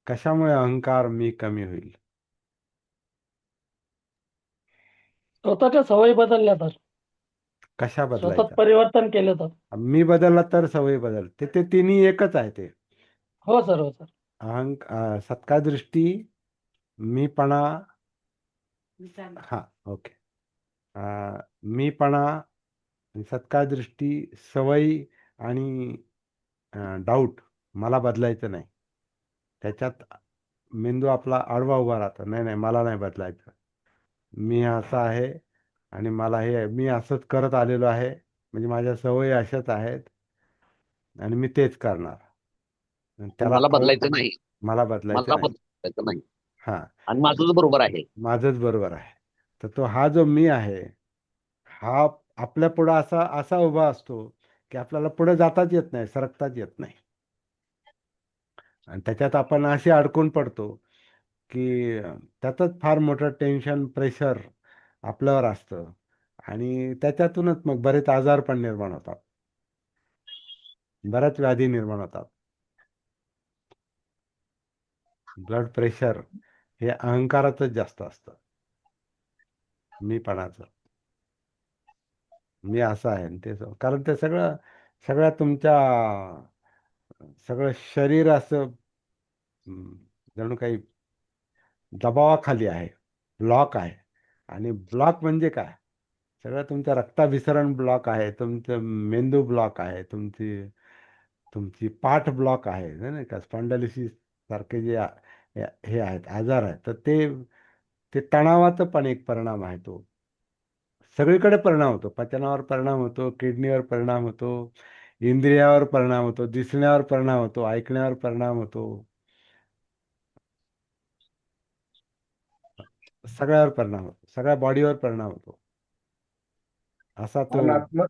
कशामुळे अहंकार मी कमी होईल? स्वतःच्या सवयी बदलल्या तर, कशा स्वतःत बदलायच्या? परिवर्तन केलं तर. मी बदलला तर सवयी बदल. ते तिन्ही एकच आहे. ते हो सर. हो सर. सत्कार दृष्टी, मीपणा, हा ओके, मीपणा, सत्कार दृष्टी, सवयी आणि डाऊट मला बदलायचं नाही. त्याच्यात मेंदू आपला आडवा उभा राहतो. नाही, मला नाही बदलायचं. मी असा आहे आणि मी असंच करत आलेलो आहे, म्हणजे माझ्या सवयी अशाच आहेत आणि मी तेच करणार. मला बदलायचं नाही. मला बदलायचं मला नाही. बदलायचं नाही हा, आणि माझंच बरोबर आहे. माझंच बरोबर आहे. तर हा जो मी आहे, हा आपल्या पुढं असा उभा असतो की आपल्याला पुढे जाताच येत नाही, सरकताच येत नाही. आणि त्याच्यात आपण असे अडकून पडतो की त्यातच फार मोठं टेन्शन, प्रेशर आपल्यावर असतं आणि त्याच्यातूनच मग बरेच आजार पण निर्माण होतात, बऱ्याच व्याधी निर्माण होतात. ब्लड प्रेशर हे अहंकारातच जास्त असतं, मीपणाचं. मी असं आहे कारण ते सगळ्या तुमच्या सगळं शरीर असं जणू काही दबावाखाली आहे, ब्लॉक आहे. आणि ब्लॉक म्हणजे काय? सगळं तुमच्या रक्ताभिसरण ब्लॉक आहे, तुमचं मेंदू ब्लॉक आहे, तुमची पाठ ब्लॉक आहे, नाही का. स्पॉन्डालिसिस सारखे हे आहेत, आजार आहेत. तर ते तणावाचा पण एक परिणाम आहे. तो सगळीकडे परिणाम होतो. पचनावर परिणाम होतो, किडनीवर परिणाम होतो, इंद्रियावर परिणाम होतो, दिसण्यावर परिणाम होतो, ऐकण्यावर परिणाम होतो, सगळ्यावर परिणाम होतो, सगळ्या बॉडीवर परिणाम होतो. असा तो अनात्म.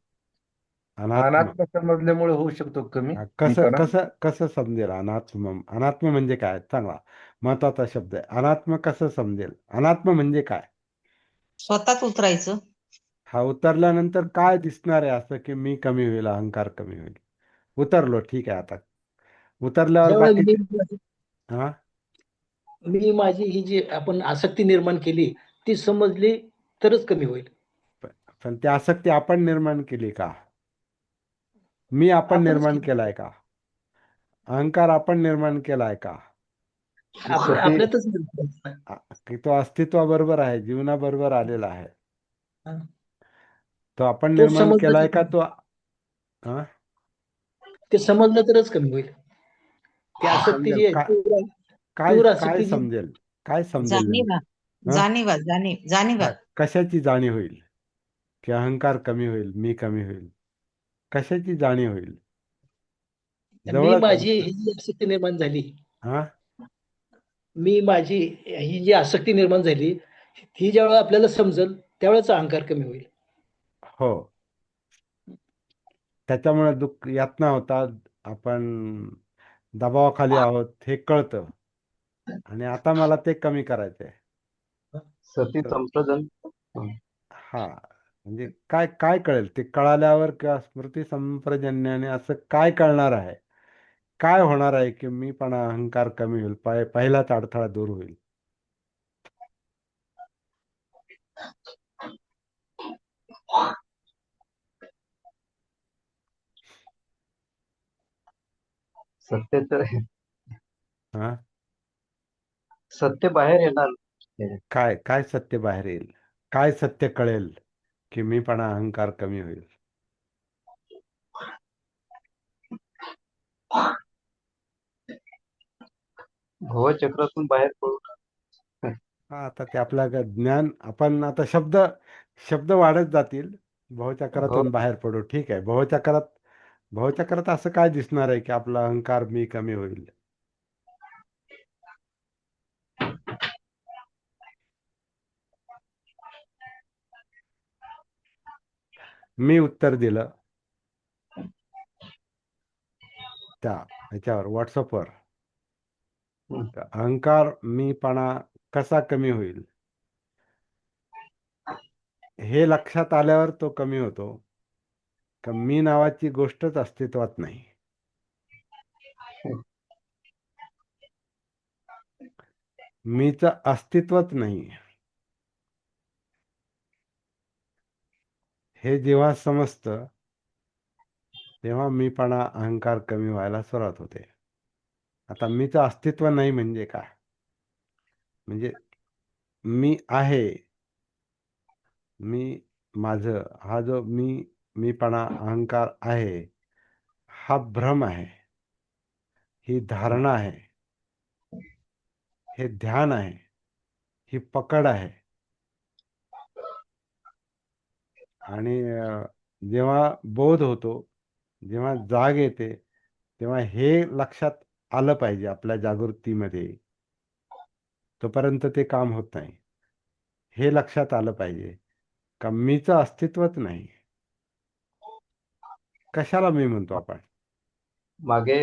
अनात्म समजल्यामुळे होऊ शकतो कमी कसं मीपणा. कसं कसं समजेल अनात्म म्हणजे काय? चांगला महत्वाचा शब्द आहे. अनात्म कसं समजेल? अनात्म म्हणजे काय? स्वतःच उतरायचं. हा उतरल्यानंतर काय दिसणार आहे असं की मी कमी होईल, अहंकार कमी होईल. उतरलो, ठीक आहे. आता उतरल्यावर ज्यावेळेला बाकीचे हा मी माझी ही जी आपण आसक्ती निर्माण केली ती समजली तरच कमी होईल. पण ती आसक्ती आपण निर्माण केली का? मी आपण आपणच निर्माण केली. केलाय का? अहंकार आपण निर्माण केलाय का? की तो सती आपल्यातच निर्माण झाला. की तो अस्तित्वाबरोबर आहे, जीवनाबरोबर आलेला आहे? हा. तो आपण तो निर्माण समजला केलाय का तर- तो? हा ते समजलं तरच कमी होईल. ती आसक्ती समजेल जी आहे काय? काय तीव्र काय आसक्ती जी समजेल? काय समजेल जाणीवा नेमकं? हा जाणीवा जाणीवा कशाची जाणीव होईल? की अहंकार कमी होईल, मी कमी होईल? कशाची जाणीव होईल? मी जवळच माझी ही जी आसक्ती निर्माण झाली, हा मी माझी ही जी आसक्ती निर्माण झाली ही ज्यावेळेला आपल्याला समजल त्यावेळेच अहंकार कमी होईल. हो. त्याच्यामुळे दुःख, यातना होतात, आपण दबावाखाली आहोत हे कळतं. आणि आता मला ते कमी करायचंय. सती तर संप्रदान. हा म्हणजे काय काय कळेल ते कळाल्यावर, किंवा स्मृती संप्रजन्याने असं काय कळणार आहे, काय होणार आहे की मी पण अहंकार कमी होईल, पहिलाच अडथळा दूर होईल. सत्य तर हा सत्य बाहेर येणार. काय काय सत्य बाहेर येईल? काय सत्य कळेल की मी पण अहंकार कमी होईल? भवचक्रातून बाहेर पडू. हा आता ते आपल्या ज्ञान, आपण आता शब्द शब्द वाढत जातील. हो. भवचक्रातून बाहेर पडू, ठीक आहे. भवचक्रात असं काय दिसणार आहे की आपला अहंकार मी कमी होईल? मी उत्तर दिलं त्या ह्याच्यावर, व्हॉट्सअपवर. हं. अहंकार मीपणा कसा कमी होईल हे लक्षात आल्यावर तो कमी होतो का मी नावाची गोष्टच अस्तित्वात नाही. मीच अस्तित्वच नाही हे जेव्हा समजतं तेव्हा मीपणा, अहंकार कमी व्हायला सुरुवात होते. आता मीच अस्तित्व नाही म्हणजे काय? म्हणजे मी आहे, मी माझं, हा जो मीपणा, अहंकार आहे, हा भ्रम आहे, ही धारणा आहे, हे ध्यान आहे, ही पकड आहे. आणि जेव्हा बोध होतो, जेव्हा जाग येते, तेव्हा हे लक्षात आलं पाहिजे आपल्या जागृतीमध्ये. तोपर्यंत ते काम होत नाही. हे लक्षात आलं पाहिजे का मीचं अस्तित्वच नाही. कशाला मी म्हणतो आपण? मागे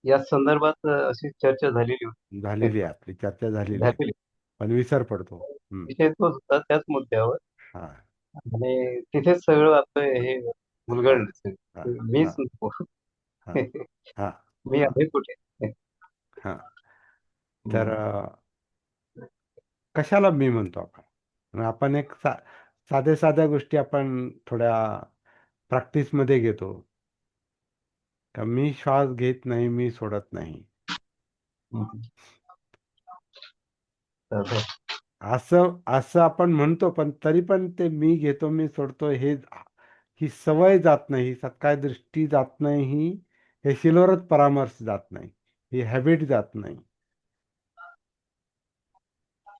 या संदर्भात अशी चर्चा झालेली होती. झालेली आहे, आपली चर्चा झालेली आहे, झालेली. पण विसर पडतो. विषय तोच होता त्याच मुद्द्यावर. हा आणि तिथेच सगळं आपलं हे हा उलगडलं. हा मीच हा नको. हा हा मी आहे कुठे? हा तर कशाला मी म्हणतो आपण? आणि आपण एक साध्या साध्या गोष्टी आपण थोड्या प्रॅक्टिसमध्ये घेतो का मी श्वास घेत नाही, मी सोडत नाही. तर असं असं आपण म्हणतो, पण तरी पण ते मी घेतो, मी सोडतो, ही सवय जात नाही, सत्काय दृष्टी जात नाही, हे शिलोरच परामर्श जात नाही, ही हॅबिट जात नाही.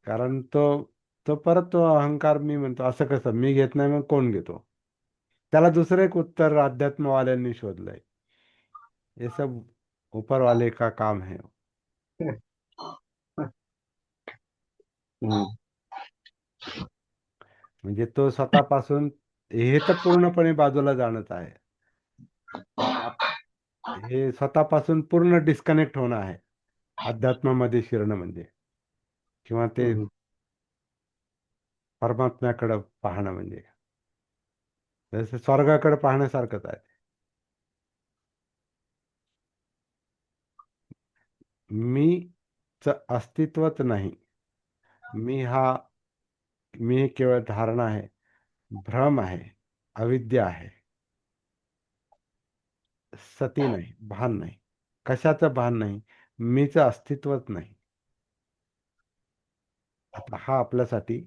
कारण तो परत तो अहंकार मी म्हणतो. असं कसं मी घेत नाही, मग कोण घेतो? त्याला दुसरं एक उत्तर अध्यात्मवाल्यांनी शोधलंय. हे सब ऊपर वाले का काम है. म्हणजे तो स्वतःपासून, हे तर पूर्णपणे बाजूला जाणंच आहे. हे स्वतःपासून पूर्ण डिस्कनेक्ट होणं आहे अध्यात्मामध्ये शिरणं म्हणजे, किंवा ते परमात्म्याकडं पाहणं म्हणजे. जसं स्वर्गाकडे पाहण्यासारखंच आहे. मीच अस्तित्वच नाही. मी केवळ धारणा आहे, भ्रम आहे, अविद्या आहे. सती नाही, भान नाही. कशाचं भान नाही? मीच अस्तित्वच नाही. आता हा आपल्यासाठी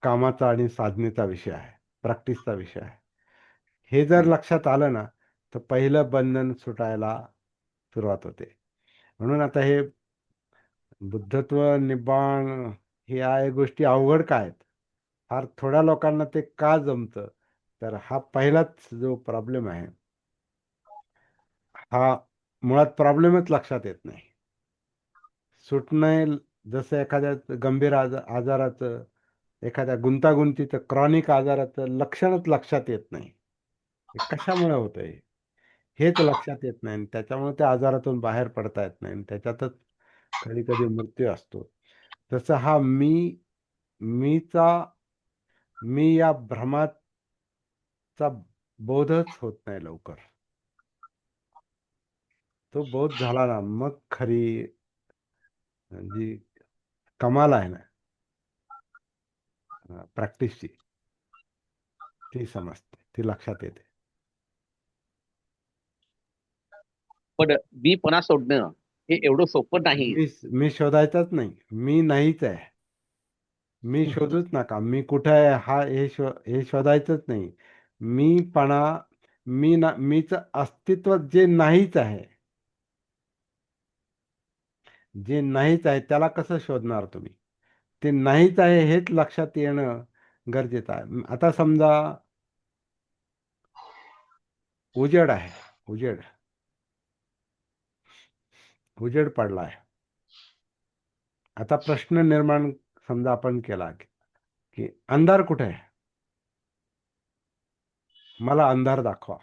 कामाचा आणि साधनेचा विषय आहे, प्रॅक्टिसचा विषय आहे. हे जर लक्षात आलं ना, तर पहिलं बंधन सुटायला सुरुवात होते. म्हणून आता हे बुद्धत्व, निब्बाण, हे आहे गोष्टी अवघड काय आहेत? फार थोड्या लोकांना ते का जमतं? तर हा पहिलाच जो प्रॉब्लेम आहे, हा मुळात प्रॉब्लेमच लक्षात येत नाही. सुटणे जसं एखाद्या गंभीर आजाराचं, एखाद्या गुंतागुंतीचं क्रॉनिक आजाराचं लक्षणच लक्षात येत नाही. हे कशामुळे होतंय हेच लक्षात येत नाही, आणि त्याच्यामुळे त्या आजारातून बाहेर पडता येत नाही, आणि त्याच्यातच कधी कधी मृत्यू असतो. तसं हा मी या भ्रमाचा बोधच होत नाही लवकर. तो बोध झाला ना, मग खरी जी कमाल आहे ना प्रॅक्टिसची, ती समजते, ती लक्षात येते. पण मीपणा सोडणं हे एवढं सोपं नाही. मी शोधायचाच नाही, मी नाहीच आहे. मी शोधूच नका, मी कुठे आहे हे शोधायचंच नाही. मीच अस्तित्व जे नाहीच आहे, त्याला कसं शोधणार तुम्ही? ते नाहीच आहे हेच लक्षात येणं गरजेचं आहे. आता समजा उजेड आहे, उजेड पडला आहे. आता प्रश्न निर्माण समजा आपण केला की अंधार कुठे आहे? मला अंधार दाखवा.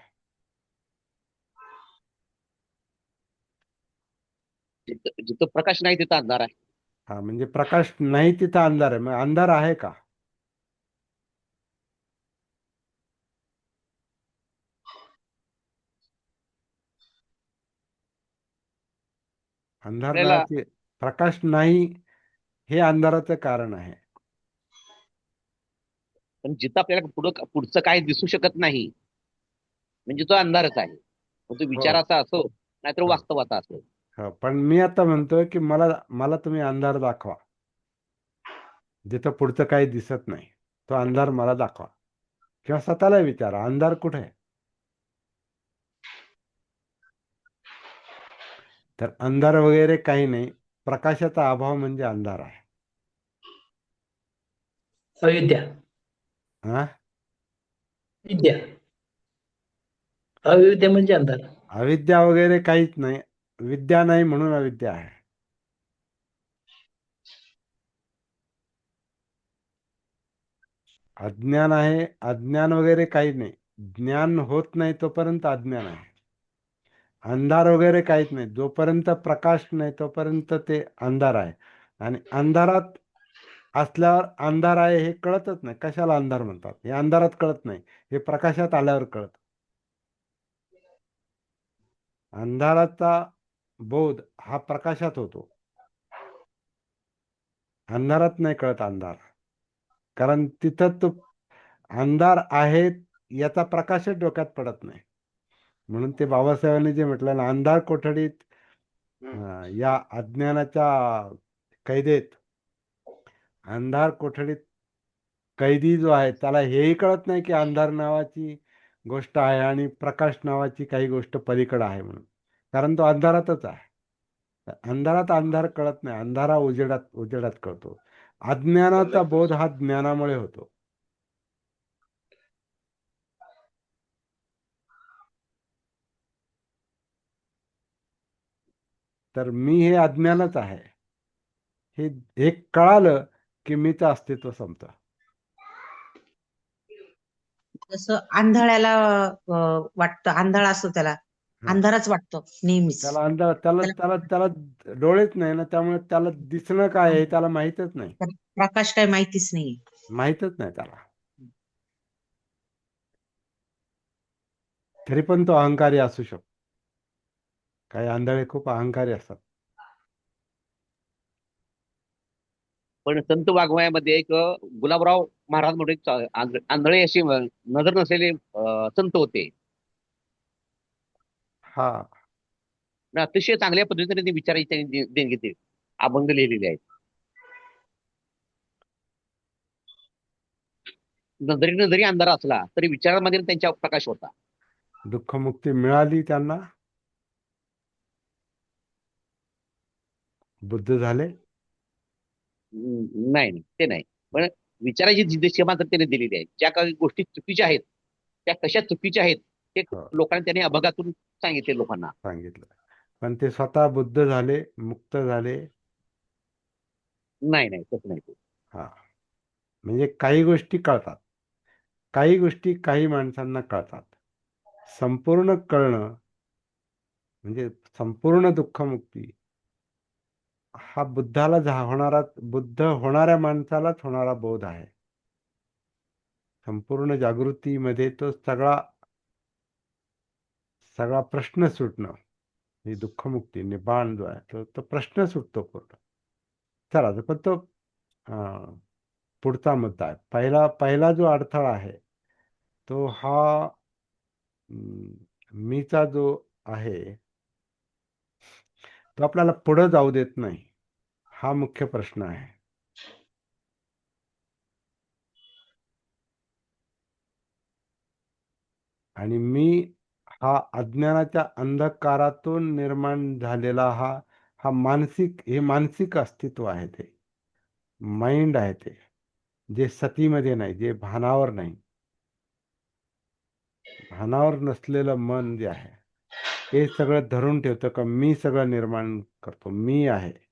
जिथं प्रकाश नाही तिथं अंधार आहे. हा, म्हणजे प्रकाश नाही तिथं अंधार आहे, मग अंधार आहे का? अंधार आपल्याला नाही, प्रकाश नाही हे अंधाराचं कारण आहे. पण जिथं आपल्याला पुढचं काय दिसू शकत नाही म्हणजे तो अंधारच आहे. मग तो विचाराचा असो नाहीतर हो. वास्तवाचा असो. हो, पण मी आता म्हणतोय की मला तुम्ही अंधार दाखवा, जिथं पुढचं काही दिसत नाही, तो अंधार मला दाखवा. किंवा स्वतःला विचारा, अंधार कुठे आहे? तर अंधार वगैरे काही नाही, प्रकाशाचा अभाव म्हणजे अंधार आहे. अविद्या. हा, विद्या. अविद्या म्हणजे अंधार. अविद्या वगैरे काहीच नाही. विद्या नाही म्हणून अविद्या आहे. अज्ञान आहे, अज्ञान वगैरे काही नाही. ज्ञान होत नाही तोपर्यंत अज्ञान आहे. अंधार वगैरे काहीच नाही, जोपर्यंत प्रकाश नाही तोपर्यंत ते अंधार आहे. आणि अंधारात असल्यावर अंधार आहे हे कळतच नाही. कशाला अंधार म्हणतात हे अंधारात कळत नाही, हे प्रकाशात आल्यावर कळत. अंधाराचा बोध हा प्रकाशात होतो, अंधारात नाही कळत अंधार. कारण तिथं तो अंधार आहे याचा प्रकाशच डोक्यात पडत नाही. म्हणून ते बाबासाहेबांनी जे म्हटलं ना, अंधार कोठडीत या अज्ञानाच्या कैदेत, अंधार कोठडीत कैदी जो आहे त्याला हेही कळत नाही की अंधार नावाची गोष्ट आहे आणि प्रकाश नावाची काही गोष्ट पलीकडे आहे म्हणून. कारण तो अंधारातच आहे. अंधारात अंधार कळत नाही, अंधारा उजेडात कळतो. अज्ञानाचा बोध हा ज्ञानामुळे होतो. तर मी हे अज्ञानच आहे हे कळालं की मीच अस्तित्व संपतं. जसं आंधळ्याला वाटतं, आंधळा असतो त्याला अंधारच वाटतो नेहमीच. त्याला डोळेच नाही ना, त्यामुळे त्याला दिसणं काय आहे त्याला माहीतच नाही. प्रकाश काय माहितीच नाही. माहीतच नाही त्याला. तरी पण तो अहंकारी असू शकतो. काही आंधळे खूप अहंकारी असतात. पण संत वाङ्मयामध्ये एक गुलाबराव महाराज म्हणून एक आंधळे अशी नजर नसलेले संत होते. हा आणि अतिशय चांगल्या पद्धतीने त्यांनी विचारांची त्यांनी देणगी दिली, अभंग लिहिलेले आहेत. नजरेनं जरी अंधार असला तरी विचारांमध्ये त्यांच्या प्रकाश होता. दुःखमुक्ती मिळाली त्यांना, बुद्ध झाले. नाही नाही, ते नाही. पण विचाराची दिशा मात्र त्याने दिलेली आहे. ज्या काही गोष्टी चुकीच्या आहेत त्या कशा चुकीच्या आहेत ते हो. लोकांनी त्यांनी अभंगातून सांगितले लोकांना. सांगितलं. पण ते स्वतः बुद्ध झाले, मुक्त झाले. नाही नाही, तसं नाही ते. हा म्हणजे काही गोष्टी कळतात, काही गोष्टी काही माणसांना कळतात. संपूर्ण कळणं म्हणजे संपूर्ण दुःखमुक्ती हा बुद्ध होणाऱ्या माणसालाच होणारा बोध आहे. संपूर्ण जागृतीमध्ये तो सगळा प्रश्न सुटणं, ही दुःखमुक्ती निबाण जो आहे तो प्रश्न सुटतो पूर्ण. चला पण तो पुढचा मुद्दा आहे. पहिला जो अडथळा आहे तो हा मीचा जो आहे तो आपल्याला पुढे जाऊ देत नाही. हा मुख्य प्रश्न आहे. आणि मी हा अज्ञानाच्या अंधकारातून निर्माण झालेला हा मानसिक अस्तित्व आहे. ते माइंड आहे, ते जे सतीमध्ये नाही, जे भानावर नाही. भानावर नसलेलं मन जे आहे हे सगळं धरून ठेवतं का मी सगळं निर्माण करतो, मी आहे.